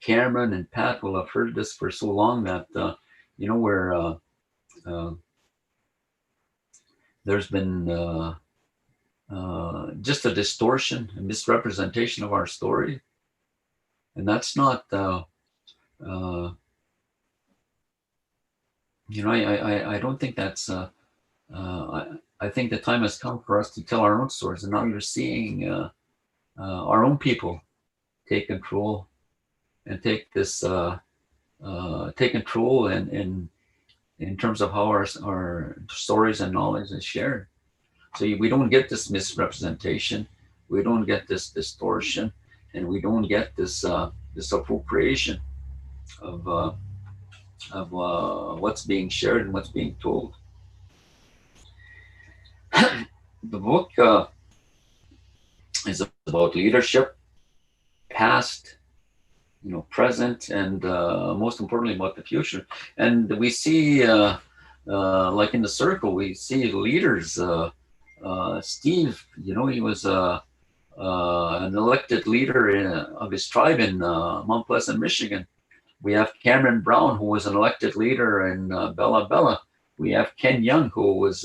Cameron and Pat will have heard this for so long that where there's been just a distortion, a misrepresentation of our story, and that's not. I don't think that's. I think the time has come for us to tell our own stories, and now you're seeing our own people take control and take control and in terms of how our stories and knowledge is shared. So we don't get this misrepresentation, we don't get this distortion, and we don't get this this appropriation of what's being shared and what's being told. The book is about leadership, past, present, and most importantly about the future. And we see, like in the circle, we see leaders. Steve, he was an elected leader of his tribe in Mount Pleasant, Michigan. We have Cameron Brown, who was an elected leader in Bella Bella. We have Ken Young, who was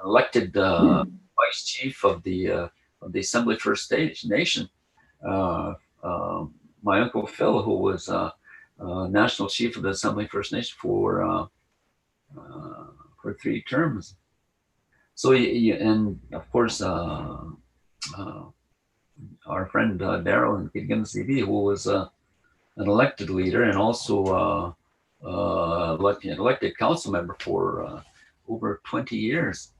elected vice chief of the Assembly First Nation. My uncle Phil, who was national chief of the Assembly First Nation for 3 terms. So, and of course, our friend Darrell in TV, who was an elected leader and also elected council member for over 20 years.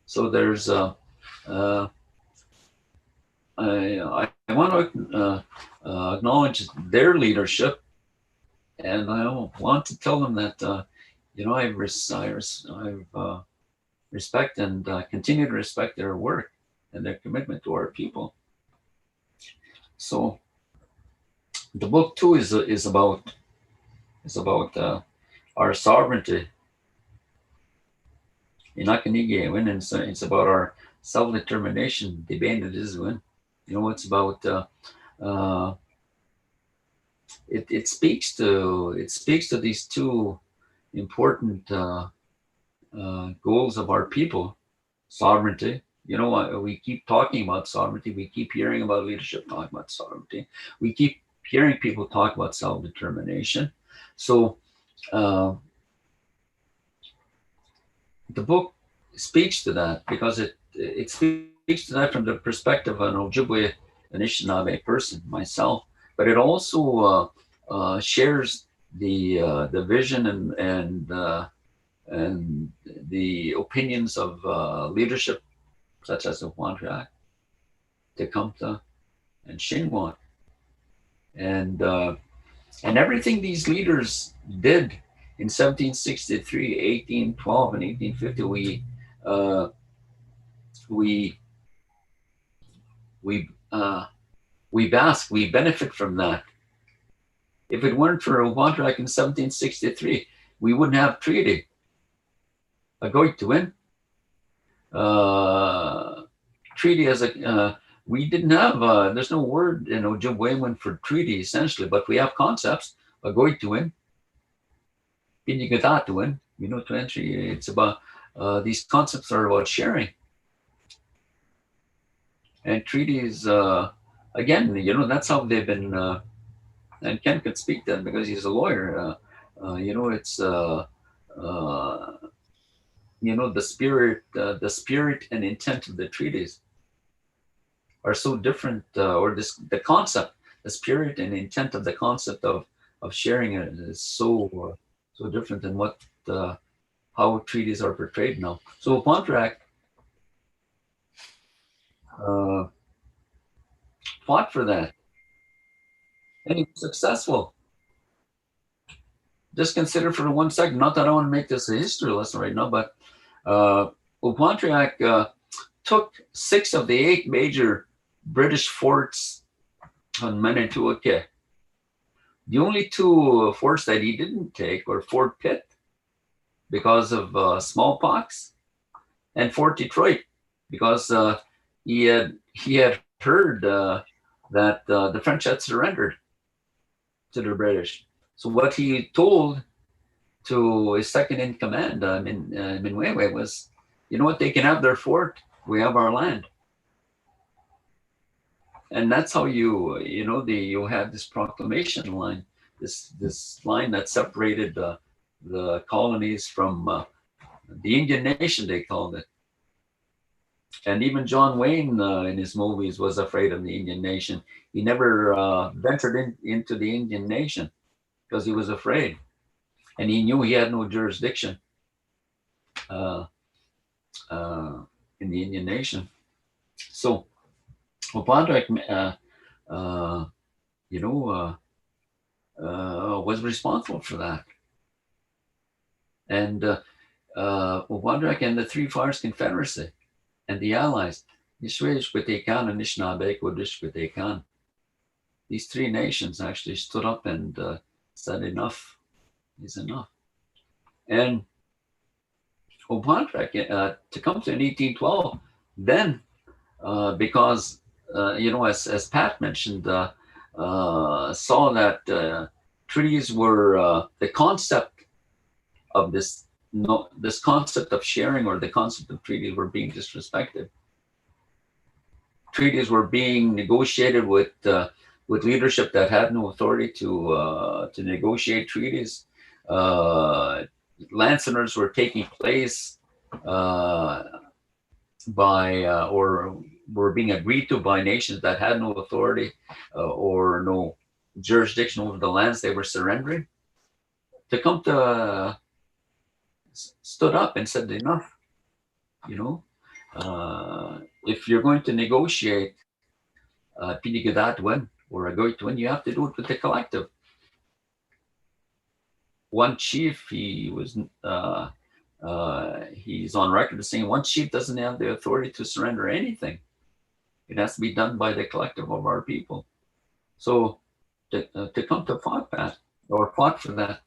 So there's I want to acknowledge their leadership, and I want to tell them that I respect and continue to respect their work and their commitment to our people. So the book too is about our sovereignty. It's about our self-determination. It's about it speaks to these 2 important goals of our people. Sovereignty. We keep talking about sovereignty. We keep hearing about leadership talking about sovereignty. We keep hearing people talk about self-determination. So the book speaks to that because it speaks to that from the perspective of an Ojibway-Anishinabe person, myself. But it also shares the vision and the opinions of leadership such as the Huantriak, Tecumseh, and Shinwant, and everything these leaders did in 1763, 1812, and 1850. We benefit from that. If it weren't for Huantriak in 1763, we wouldn't have treaty. Agoituin. Treaty as we didn't have, there's no word in Ojibwe for treaty essentially, but we have concepts. Agoituin. Pinigutatuin. To entry, it's about, these concepts are about sharing. And treaties, again, that's how they've been, and Ken could speak to that because he's a lawyer. It's the spirit and intent of the treaties are so different, the concept, the spirit and intent of the concept of sharing it is so different than what how treaties are portrayed now. So Huantriak fought for that, and he was successful. Just consider for 1 second, not that I want to make this a history lesson right now, but Huantriak took 6 of the 8 major British forts on Manitowoc. The only 2 forts that he didn't take were Fort Pitt because of smallpox, and Fort Detroit because he had heard that the French had surrendered to the British. So what he told to his second in command, Minwewe, was, they can have their fort. We have our land. And that's how you had this proclamation line, this line that separated the colonies from the Indian nation, they called it. And even John Wayne in his movies was afraid of the Indian nation. He never ventured into the Indian nation because he was afraid. and he knew he had no jurisdiction in the Indian nation. So Opandrak, was responsible for that. And Opandrak and the Three Fires Confederacy and the Allies, Ojibway-Anishinabe Vision, these three nations actually stood up and said enough is enough. And Opandrak, to come to in 1812, then because as Pat mentioned, saw that treaties were the concept of this concept of sharing or the concept of treaties were being disrespected. Treaties were being negotiated with leadership that had no authority to negotiate treaties. Land centers were taking place or were being agreed to by nations that had no authority or no jurisdiction over the lands they were surrendering. Tecumseh stood up and said enough. If you're going to negotiate Pinigadatwin or a Goitwin, you have to do it with the collective. One chief, he's on record as saying one chief doesn't have the authority to surrender anything. It has to be done by the collective of our people. So Tecumseh fought for that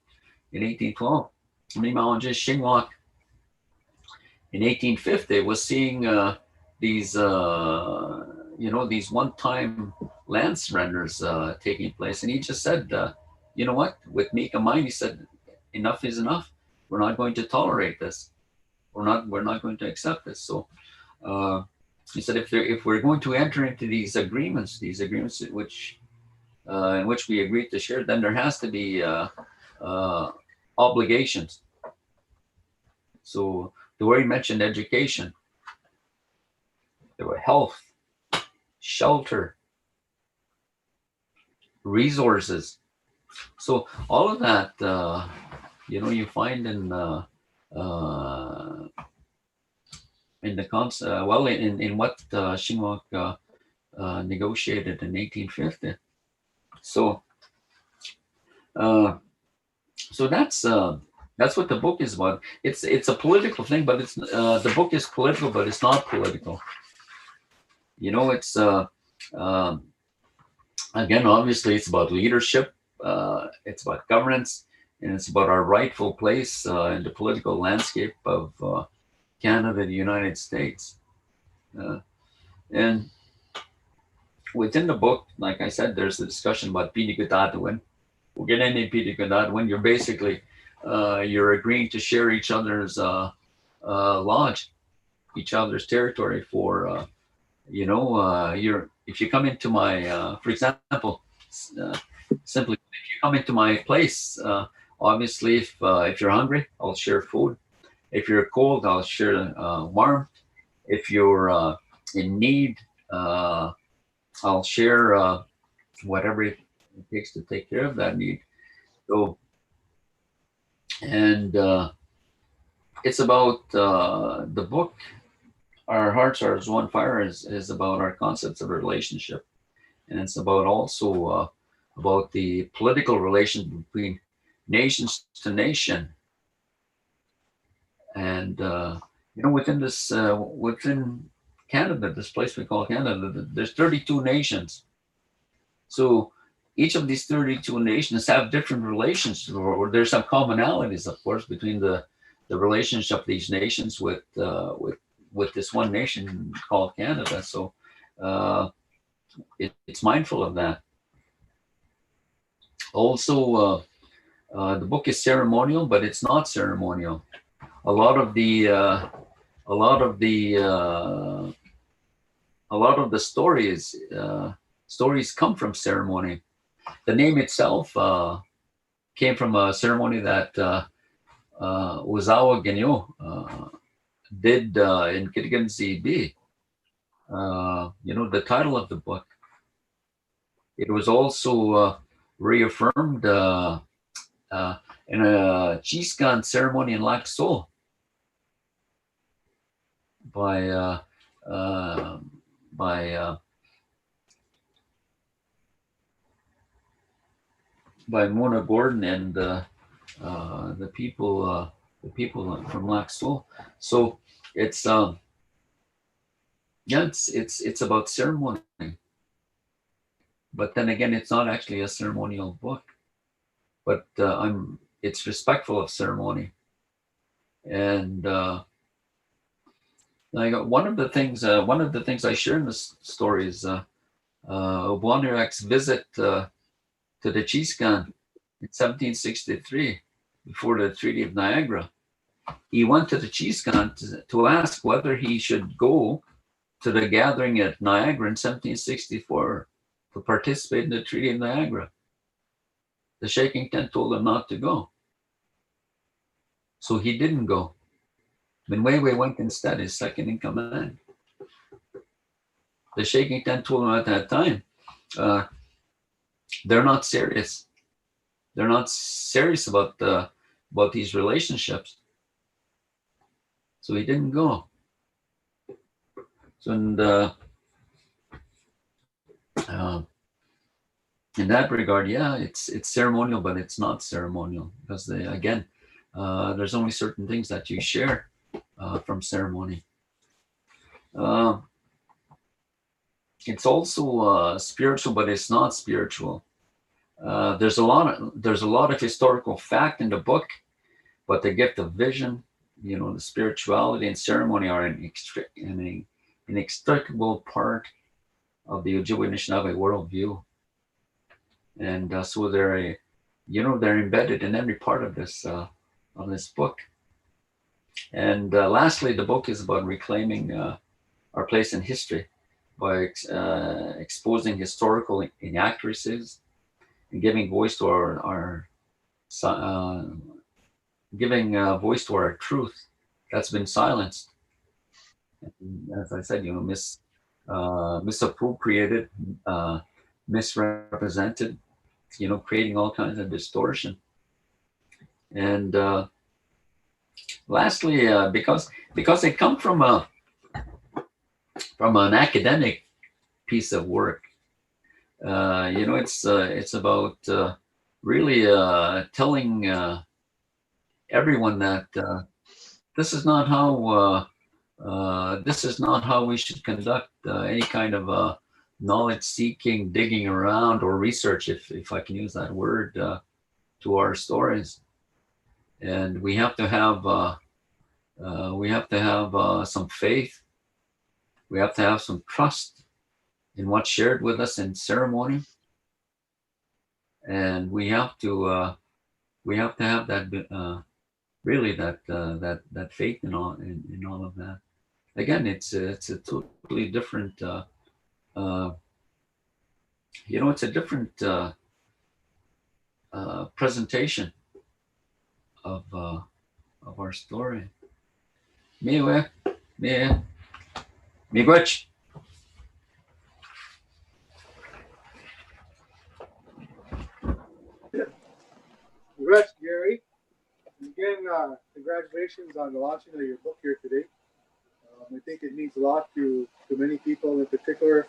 in 1812. Shingwak in 1850 was seeing these one-time land surrenders taking place, and he just said, you know what? With meek of mind, he said, enough is enough. We're not going to tolerate this. We're not going to accept this. So he said, if we're going to enter into these agreements in which we agreed to share, then there has to be obligations. So the way he mentioned education, there were health, shelter, resources. So all of that, you find in the concept, in what Shingwak negotiated in 1850. So that's what the book is about. It's a political thing, but it's the book is political, but it's not political. It's again, obviously, it's about leadership. It's about governance, and it's about our rightful place in the political landscape of Canada and the United States. And within the book, like I said, there's a discussion about Pinigadatwin. We'll get into Pinigadatwin. You're basically you're agreeing to share each other's lodge, each other's territory for if you come into my, for example, simply, if you come into my place, obviously, if you're hungry, I'll share food. If you're cold, I'll share warmth. If you're in need, I'll share whatever it takes to take care of that need. So, and it's about the book. Our Hearts Are as One Fire is about our concepts of relationship. And it's about also about the political relations between nations to nation. And, within this, within Canada, this place we call Canada, there's 32 nations. So each of these 32 nations have different relations, or there's some commonalities, of course, between the relationship of these nations with this one nation called Canada. So it's mindful of that. Also, the book is ceremonial, but it's not ceremonial. A lot of the stories come from ceremony. The name itself came from a ceremony that Ozawa Genyo did in Kitigan ZB. The title of the book. It was also reaffirmed Chiscan ceremony in Lac Seul by Mona Gordon and the people from Lac Seul. So it's it's about ceremony, but then again, it's not actually a ceremonial book. But it's respectful of ceremony, and one of the things I share in this story is Obuanuak's visit to the Chiscan in 1763 before the Treaty of Niagara. He went to the Chiscan to ask whether he should go to the gathering at Niagara in 1764 to participate in the Treaty of Niagara. The shaking tent told him not to go. So he didn't go. Minwewe went instead, his second in command. The shaking tent told him at that time, they're not serious. They're not serious about these relationships. So he didn't go. So in that regard, yeah, it's ceremonial, but it's not ceremonial because there's only certain things that you share from ceremony. It's also spiritual, but it's not spiritual. There's a lot of historical fact in the book, but the gift of vision, the spirituality and ceremony are an inextricable part of the Ojibway-Anishinabe worldview. And so they're embedded in every part of this book. And lastly, the book is about reclaiming our place in history by exposing historical inaccuracies and giving voice to our truth that's been silenced. And as I said, misappropriated, misrepresented, creating all kinds of distortion. And lastly, because they come from an academic piece of work, it's about really telling everyone that this is not how we should conduct any kind of knowledge-seeking, digging around, or research, if I can use that word, to our stories. And we have to have some faith. We have to have some trust in what's shared with us in ceremony, and we have to have that that faith in all of that. Again, it's a totally different. It's a different presentation of our story. Miigwech. Congrats, Gary. Again, congratulations on the launching of your book here today. I think it means a lot to many people, in particular,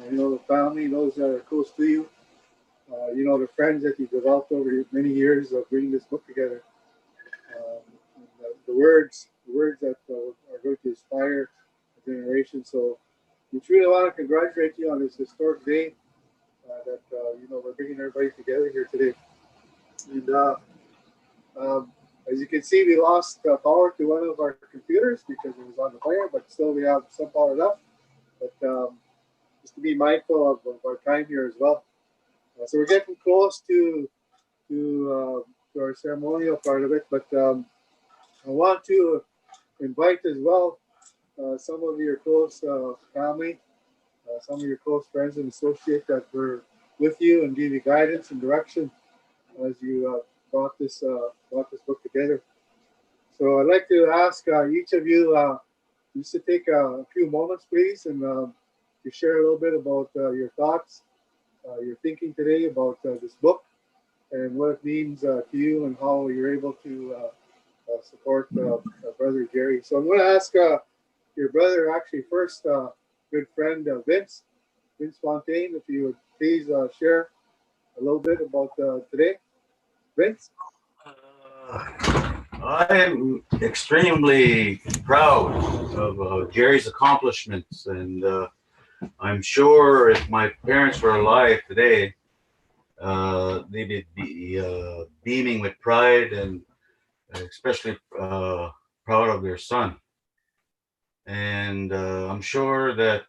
the family, those that are close to you, the friends that you've developed over many years of bringing this book together. The words that are going to inspire a generation. So we truly want to congratulate you on this historic day that we're bringing everybody together here today. And as you can see, we lost power to one of our computers because it was on the fire, but still we have some power left. But just to be mindful of our time here as well. So we're getting close to our ceremonial part of it, but I want to invite as well some of your close family, some of your close friends and associates that were with you and give you guidance and direction as you brought this book together. So I'd like to ask each of you just to take a few moments, please, and to share a little bit about your thoughts, your thinking today about this book, and what it means to you and how you're able to support brother Jerry. So I'm going to ask your brother, actually first, good friend Vince Fontaine, if you would please share a little bit about today. Vince? I am extremely proud of Jerry's accomplishments, and I'm sure if my parents were alive today, they'd be beaming with pride and especially proud of their son. And I'm sure that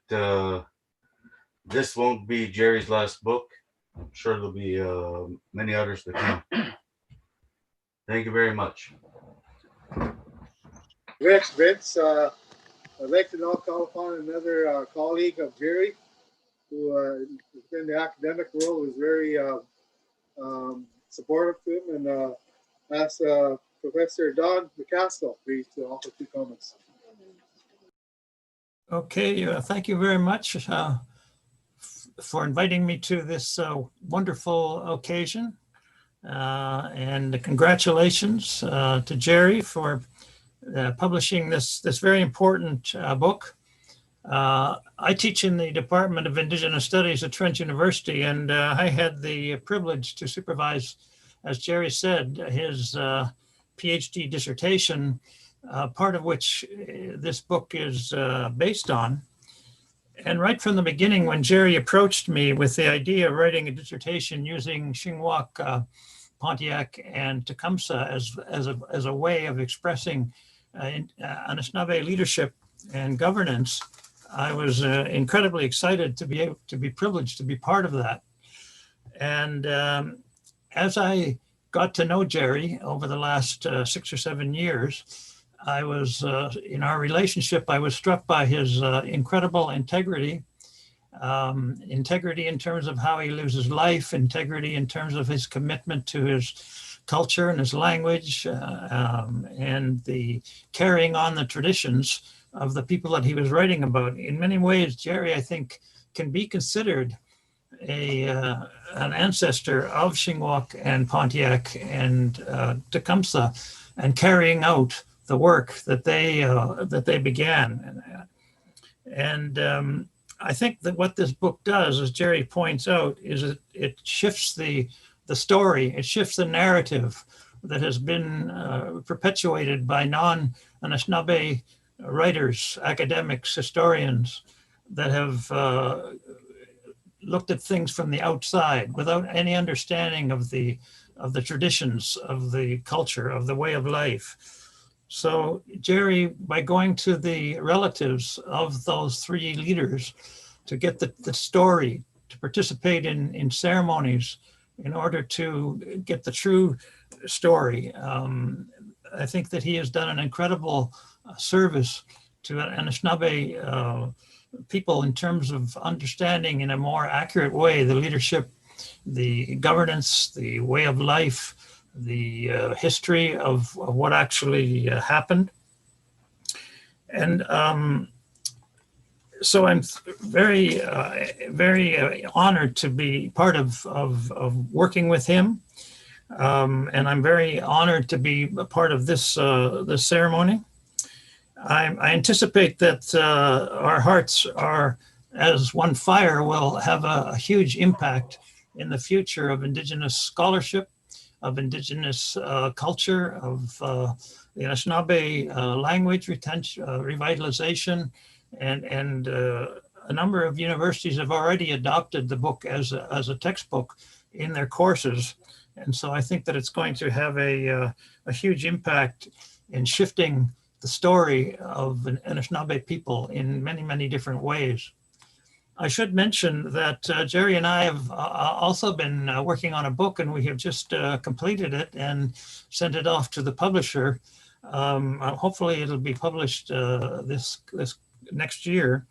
this won't be Jerry's last book. I'm sure there'll be many others to come. Thank you very much. Vince, I'd like to now call upon another colleague of Jerry, who in the academic world was very supportive to him, and ask Professor Don McCaskill, please, to offer 2 comments. Okay, thank you very much for inviting me to this wonderful occasion. And congratulations to Jerry for publishing this very important book. I teach in the Department of Indigenous Studies at Trent University, and I had the privilege to supervise, as Jerry said, his PhD dissertation, part of which this book is based on. And right from the beginning, when Jerry approached me with the idea of writing a dissertation using Shingwak, Pontiac, and Tecumseh as a way of expressing Anishinaabe leadership and governance, I was incredibly excited to be privileged to be part of that. And as I got to know Jerry over the last 6 or 7 years, I was, in our relationship, I was struck by his incredible integrity, integrity in terms of how he lives his life, integrity in terms of his commitment to his culture and his language, and the carrying on the traditions of the people that he was writing about. In many ways, Jerry, I think, can be considered an ancestor of Shingwak and Pontiac and Tecumseh, and carrying out the work that they began. And I think that what this book does, as Jerry points out, is it shifts the story, it shifts the narrative that has been perpetuated by non-Anishinaabe writers, academics, historians that have looked at things from the outside without any understanding of the traditions, of the culture, of the way of life. So Jerry, by going to the relatives of those 3 leaders to get the story, to participate in ceremonies in order to get the true story, I think that he has done an incredible service to Anishinaabe people in terms of understanding in a more accurate way the leadership, the governance, the way of life, the history of what actually happened. And so I'm very, very honored to be part of working with him. And I'm very honored to be a part of this ceremony. I anticipate that our hearts are, as one fire, will have a huge impact in the future of Indigenous scholarship, of Indigenous culture, of the Anishinaabe language revitalization, and a number of universities have already adopted the book as a textbook in their courses. And so I think that it's going to have a huge impact in shifting the story of Anishinaabe people in many, many different ways. I should mention that Jerry and I have also been working on a book, and we have just completed it and sent it off to the publisher. Hopefully it'll be published this next year.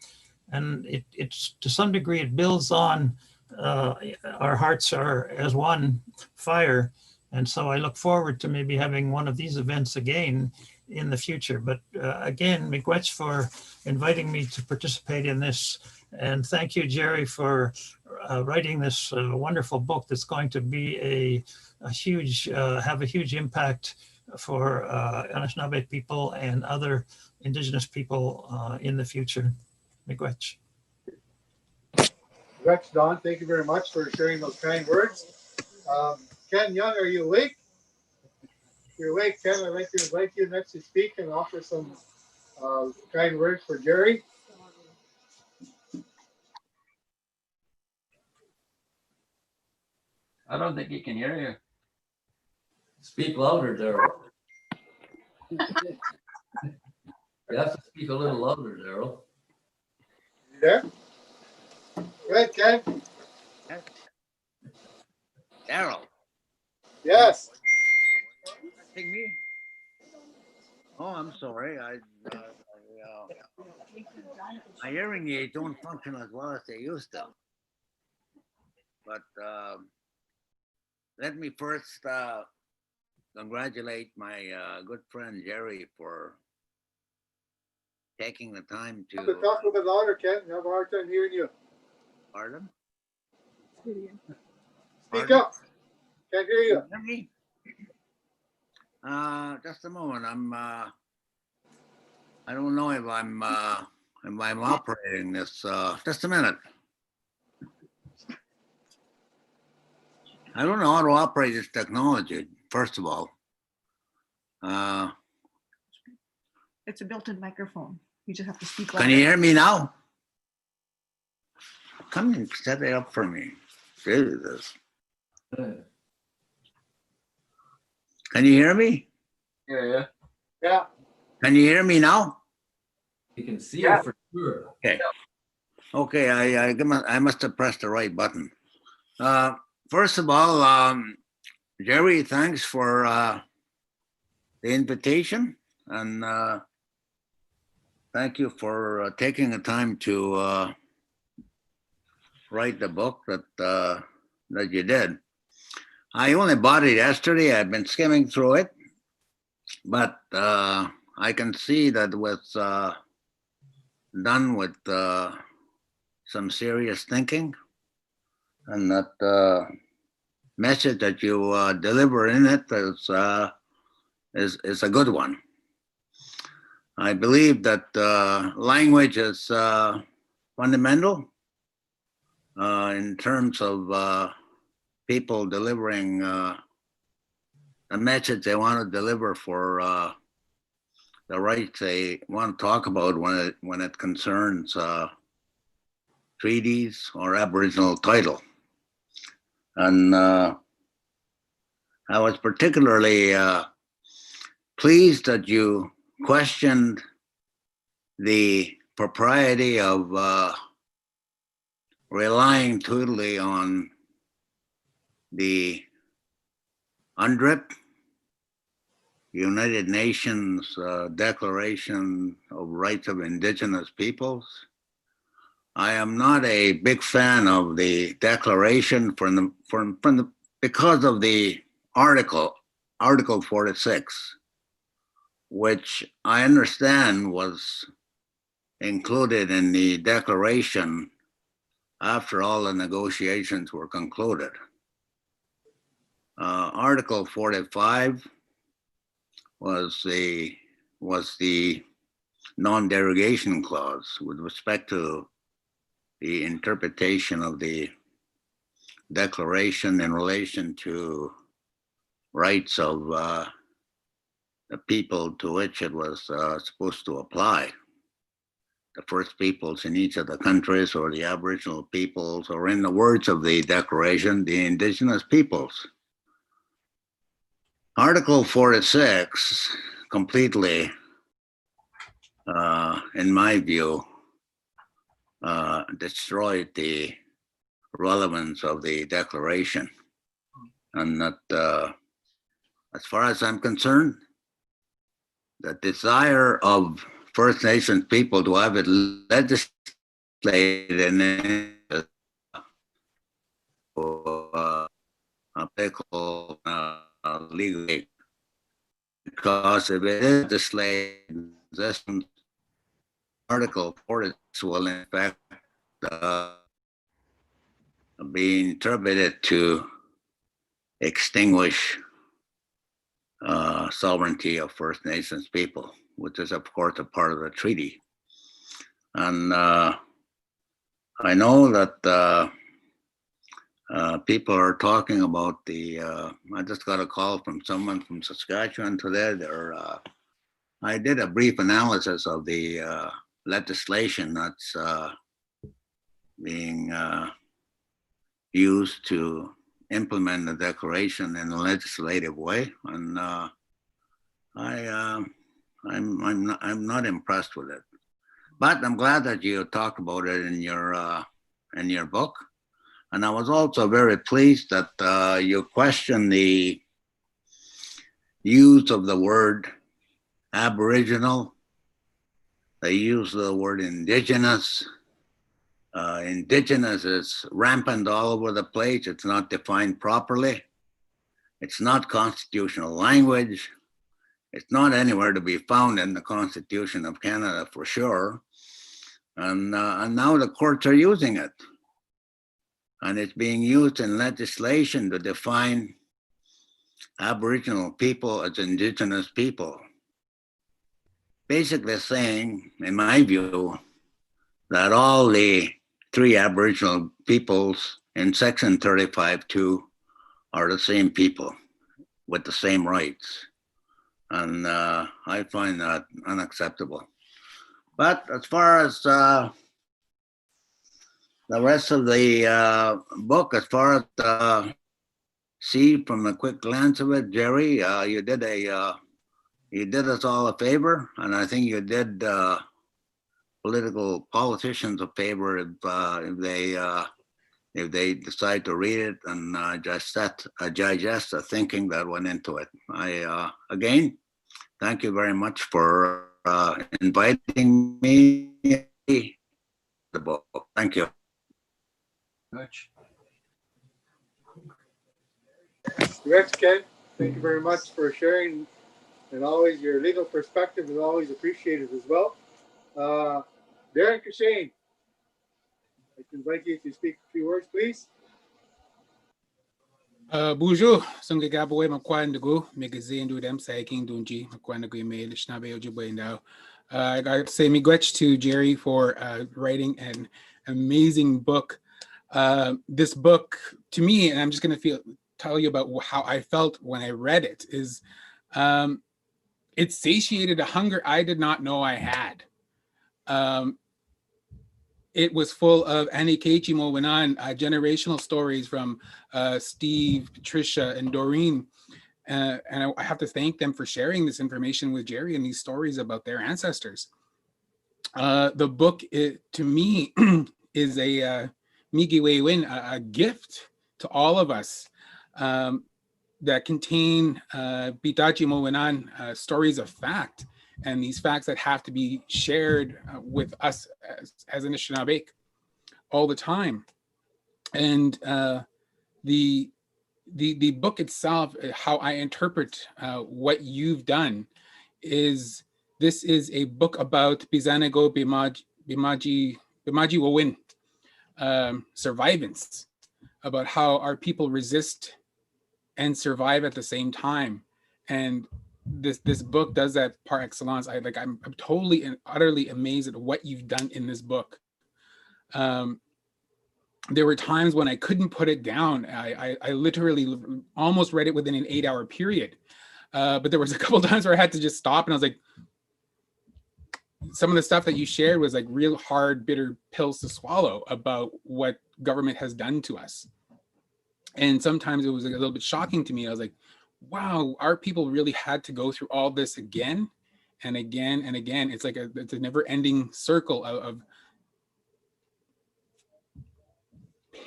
And it's to some degree, it builds on Our Hearts Are As One Fire. And so I look forward to maybe having one of these events again in the future. But again, miigwech for inviting me to participate in this. And thank you, Jerry, for writing this wonderful book that's going to be have a huge impact for Anishinaabe people and other Indigenous people in the future. Miigwech. Rex, Don, thank you very much for sharing those kind words. Ken Young, are you awake? If you're awake, Ken, I'd like to invite you next to speak and offer some kind words for Jerry. I don't think he can hear you. Speak louder, Darrell. You have to speak a little louder, Darrell. You there? Go ahead, Ken. Darrell. Yes. Think me? Oh, I'm sorry. My hearing aids don't function as well as they used to. But let me first congratulate my good friend Jerry for taking the time You have to talk a little bit louder, Ken. You have a hard time hearing you. Pardon? Speak up. Can't hear you. Hear me? Just a moment. I don't know if I'm operating this. Just a minute. I don't know how to operate this technology, first of all. It's a built-in microphone. You just have to speak Can you hear me now? Come and set it up for me. Jesus. Can you hear me? Yeah. Yeah. Can you hear me now? You can see you for sure. Okay. Okay, I must have pressed the right button. First of all, Jerry, thanks for the invitation, and thank you for taking the time to write the book that you did. I only bought it yesterday. I've been skimming through it, but I can see that it was done with some serious thinking, and that message that you deliver in it is a good one. I believe that language is fundamental in terms of people delivering a message they want to deliver for the rights they want to talk about when it concerns treaties or Aboriginal title. And I was particularly pleased that you questioned the propriety of relying totally on the UNDRIP, United Nations Declaration of Rights of Indigenous Peoples. I am not a big fan of the declaration because of the Article 46, which I understand was included in the declaration after all the negotiations were concluded. Article 45 was the non-derogation clause with respect to the interpretation of the declaration in relation to rights of the people to which it was supposed to apply. The First Peoples in each of the countries, or the Aboriginal peoples, or in the words of the declaration, the Indigenous peoples. Article 46 completely, in my view, destroyed the relevance of the declaration. And that, as far as I'm concerned, the desire of First Nations people to have it legislated in applicable legally, because if it is legislated, this Article 46 will in fact be interpreted to extinguish sovereignty of First Nations people, which is of course a part of the treaty. And I know that people are talking about I just got a call from someone from Saskatchewan today. I did a brief analysis of the legislation that's being used to implement the declaration in a legislative way, and I'm not impressed with it. But I'm glad that you talked about it in your book, and I was also very pleased that you questioned the use of the word Aboriginal. They use the word Indigenous. Indigenous is rampant all over the place. It's not defined properly. It's not constitutional language. It's not anywhere to be found in the Constitution of Canada for sure. And now the courts are using it. And it's being used in legislation to define Aboriginal people as Indigenous people. Basically saying, in my view, that all the 3 Aboriginal peoples in Section 35(2) are the same people with the same rights. And I find that unacceptable. But as far as the rest of the book, as far as see from a quick glance of it, Jerry, you did us all a favor, and I think you did political politicians a favor if they decide to read it and digest the thinking that went into it. I again thank you very much for inviting me to the book. Thank you. Much. Rex, Ken, thank you very much for sharing, and always your legal perspective is always appreciated as well. Darren Shane, I can invite you to speak a few words, please. Bonjour, songe gabowe makwandugo megazendu dem saiking dunji makwandugo email shnabe Ojibway now. I got to say miigwech to Jerry for writing an amazing book. This book, to me, and I'm just going to tell you about how I felt when I read it, is it satiated a hunger I did not know I had. It was full of Anikechi Mowinan, generational stories from Steve, Patricia, and Doreen. And I have to thank them for sharing this information with Jerry and these stories about their ancestors. The book, to me, is a migiwewin, a gift to all of us that contain Bitachi Mowinan stories of fact, and these facts that have to be shared with us as Anishinaabe all the time. And the book itself, how I interpret what you've done, is this is a book about Bizanego Bimaji Wowin, survivance, about how our people resist and survive at the same time. And this book does that par excellence. I'm totally and utterly amazed at what you've done in this book. There were times when I couldn't put it down. I literally almost read it within an 8-hour period. But there was a couple times where I had to just stop, and I was like, some of the stuff that you shared was like real hard, bitter pills to swallow about what government has done to us. And sometimes it was like a little bit shocking to me. I was like, wow, our people really had to go through all this again and again and again. It's like it's a never-ending circle of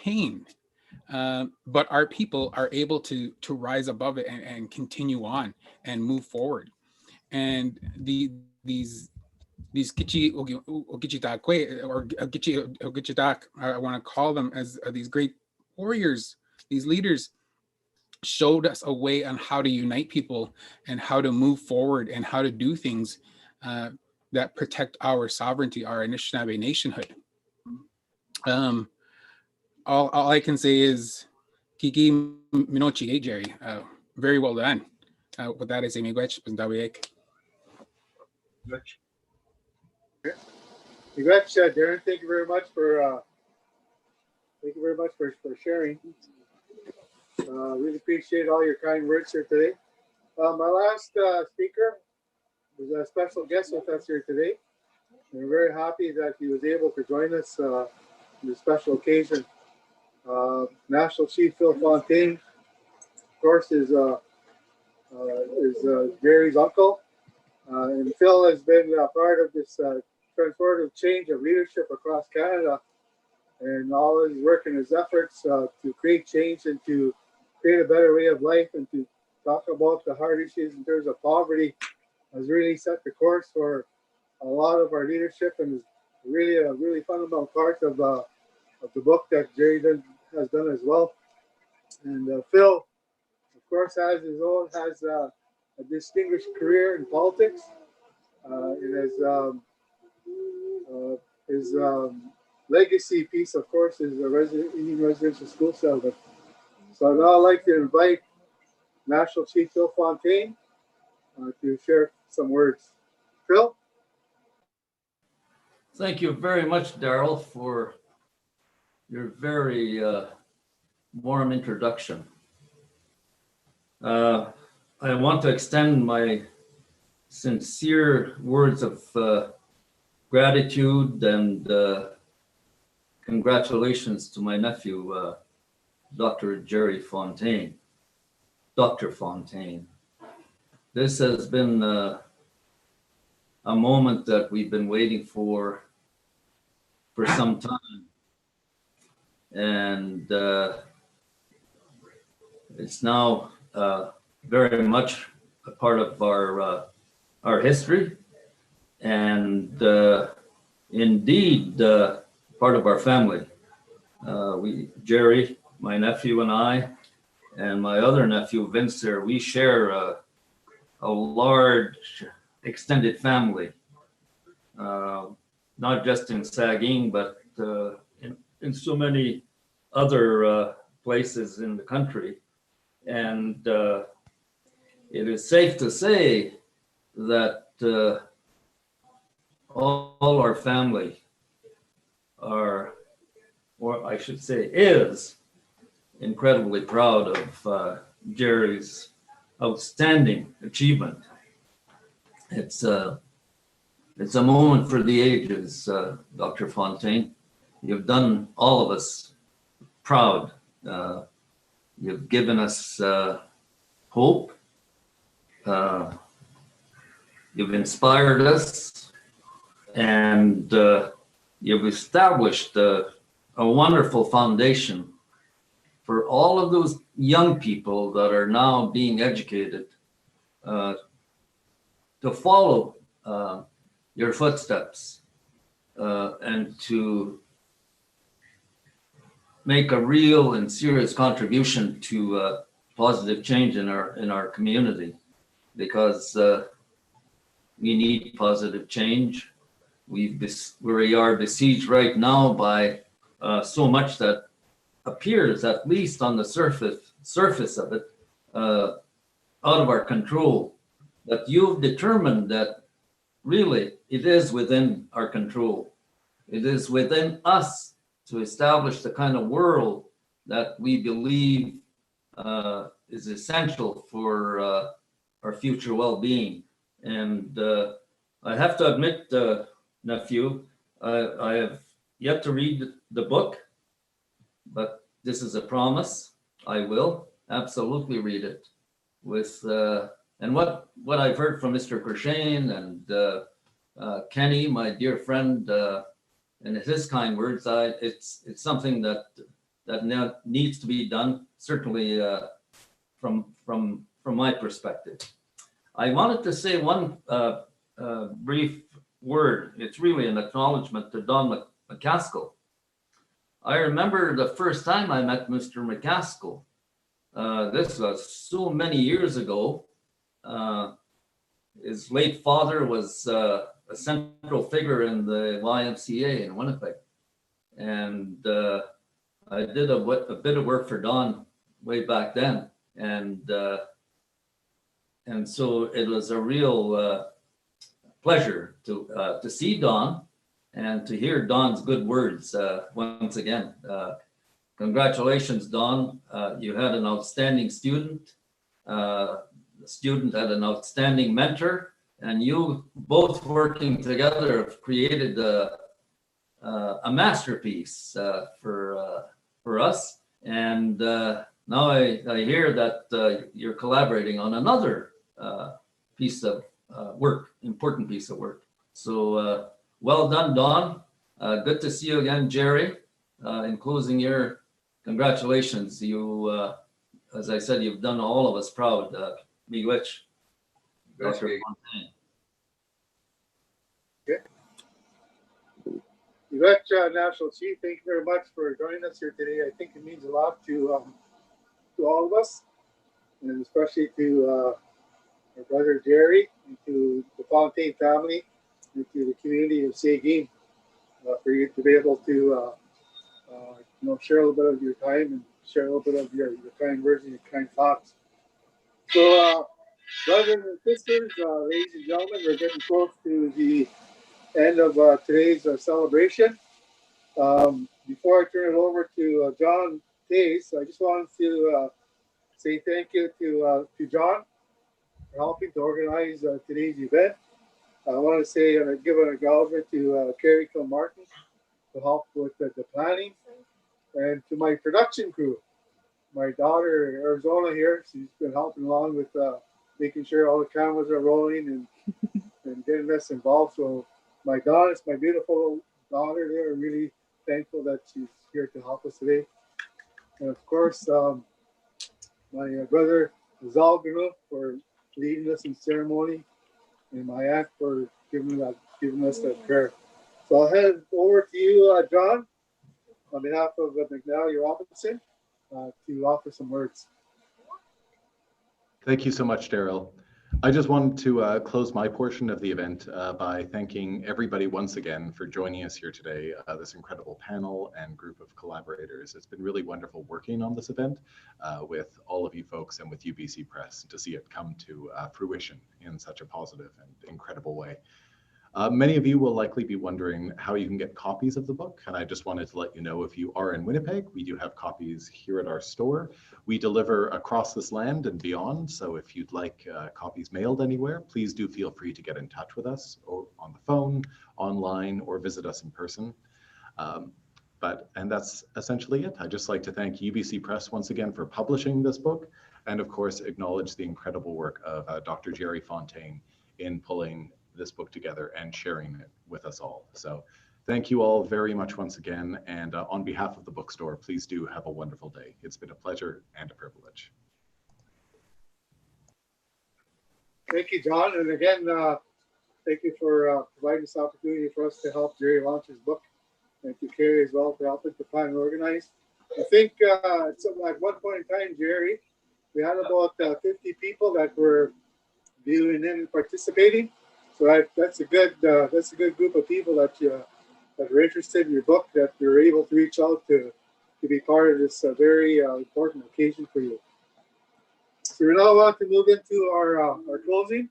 pain. But our people are able to rise above it and continue on and move forward. And these Kichi Ogichitakwe or Ogichi Ogichitak, I want to call them, as these great warriors, these leaders, showed us a way on how to unite people and how to move forward and how to do things that protect our sovereignty, our Anishinaabe nationhood. All I can say is Kiki Minochi, Jerry. Very well done. With that, I say miigwech, Pendawiek. Congrats, Darren. Thank you very much for sharing. Really appreciate all your kind words here today. My last speaker is a special guest with us here today. And we're very happy that he was able to join us on this special occasion. National Chief Phil Fontaine, of course, is Jerry's uncle. And Phil has been part of this transformative change of leadership across Canada, and all his work and his efforts to create change and to create a better way of life and to talk about the hard issues in terms of poverty has really set the course for a lot of our leadership, and is really a really fundamental part of the book that Jerry has done as well. And Phil, of course, has a distinguished career in politics. His legacy piece, of course, is a Indian residential school settlement. So now I'd like to invite National Chief Phil Fontaine to share some words. Phil? Thank you very much, Darrell, for your very warm introduction. I want to extend my sincere words of gratitude and congratulations to my nephew, Dr. Jerry Fontaine. Dr. Fontaine. This has been a moment that we've been waiting for some time. And it's now very much a part of our history, and indeed part of our family. Jerry, my nephew, and I, and my other nephew Vince there, we share a large extended family, not just in Saging, but in so many other places in the country. And it is safe to say that all our family are, or I should say is, incredibly proud of Jerry's outstanding achievement. It's a moment for the ages, Dr. Fontaine. You've done all of us proud. You've given us hope. You've inspired us, and you've established a wonderful foundation for all of those young people that are now being educated to follow your footsteps and to make a real and serious contribution to positive change in our community, because we need positive change. We are besieged right now by so much that appears, at least on the surface of it, out of our control. But you've determined that really it is within our control. It is within us to establish the kind of world that we believe is essential for our future well-being. And I have to admit, nephew, I have yet to read the book, but this is a promise. I will absolutely read it. With and what I've heard from Mr. Kershane and Kenny, my dear friend, and his kind words, it's something that needs to be done. Certainly, from my perspective. I wanted to say one brief word. It's really an acknowledgement to Don McCaskill. I remember the first time I met Mr. McCaskill. This was so many years ago. His late father was a central figure in the YMCA in Winnipeg. And I did a bit of work for Don way back then. And so it was a real pleasure to see Don and to hear Don's good words once again. Congratulations, Don. You had an outstanding student. The student had an outstanding mentor, and you both working together have created a masterpiece for us. And now I hear that you're collaborating on another piece of work, important piece of work. So well done, Don. Good to see you again, Jerry. In closing, your congratulations. You, as I said, you've done all of us proud. Miigwech, Dr. Fontaine. Miigwech, National Chief, thank you very much for joining us here today. I think it means a lot to all of us, and especially to our brother Jerry, and to the Fontaine family, and to the community of Seguin, for you to be able to share a little bit of your time and share a little bit of your kind words and your kind thoughts. So, brothers and sisters, ladies and gentlemen, we're getting close to the end of today's celebration. Before I turn it over to John Taves, I just wanted to say thank you to John for helping to organize today's event. I want to say give an acknowledgement to Carrie Kilmartin to help with the planning, and to my production crew. My daughter Arizona here, she's been helping along with making sure all the cameras are rolling and getting us involved. So my daughter, my beautiful daughter there, I'm really thankful that she's here to help us today. And of course, my brother Zal Ganu for leading us in ceremony, and my aunt for giving us that prayer. So I'll head over to you, John, on behalf of McNally Robinson, to offer some words. Thank you so much, Darrell. I just wanted to close my portion of the event by thanking everybody once again for joining us here today, this incredible panel and group of collaborators. It's been really wonderful working on this event with all of you folks and with UBC Press to see it come to fruition in such a positive and incredible way. Many of you will likely be wondering how you can get copies of the book, and I just wanted to let you know, if you are in Winnipeg, we do have copies here at our store. We deliver across this land and beyond, so if you'd like copies mailed anywhere, please do feel free to get in touch with us, or on the phone, online, or visit us in person. And that's essentially it. I'd just like to thank UBC Press once again for publishing this book, and of course acknowledge the incredible work of Dr. Jerry Fontaine in pulling this book together and sharing it with us all. So thank you all very much once again. And on behalf of the bookstore, please do have a wonderful day. It's been a pleasure and a privilege. Thank you, John. And again, thank you for providing this opportunity for us to help Jerry launch his book, and to Carrie as well for helping to plan and organize. I think at one point in time, Jerry, we had about 50 people that were viewing in and participating. So that's a good group of people that are interested in your book, that you're able to reach out to be part of this very important occasion for you. So we now want to move into our closing,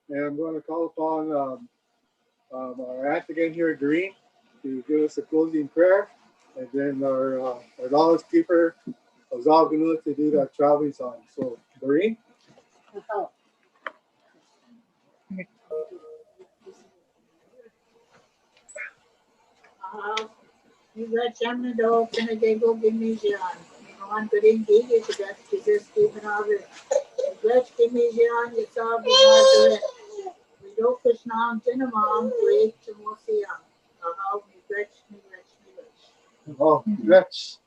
and I'm going to call upon our aunt again here, Doreen, to give us a closing prayer, and then our knowledge keeper, Zal Ganu, to do that traveling song. So Doreen. Miigwech Amnado, Pinagego Gimijian, on Doreen Gigi to that Jesus Stephen Harvey. Miigwech Gimijian, Yisab Nazareth. We don't push now, Jinamam, Great to Mosiam. Miigwech. Oh, Miigwech.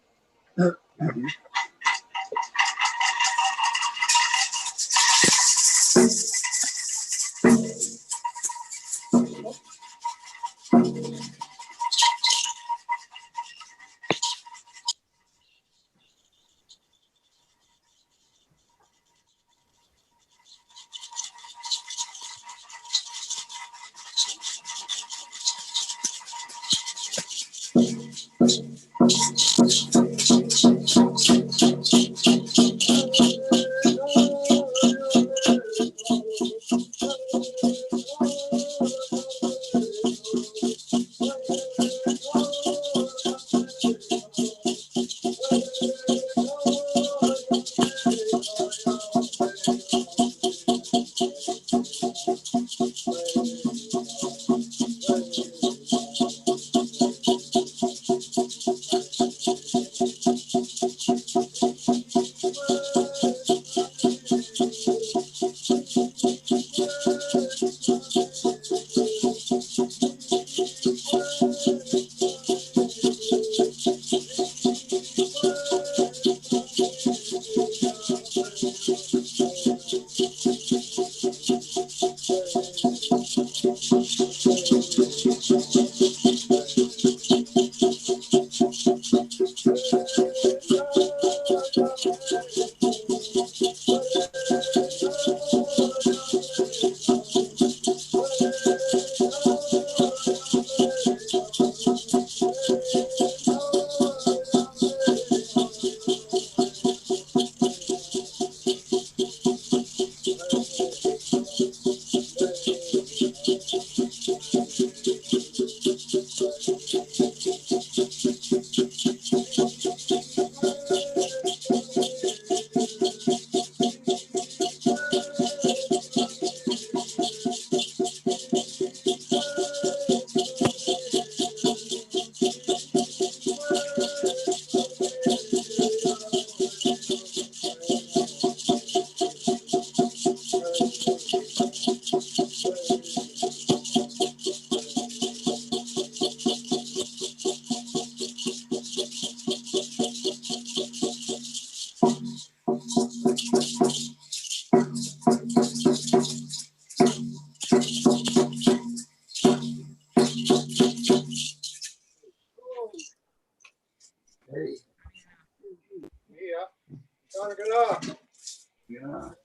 Kanagala. Yeah.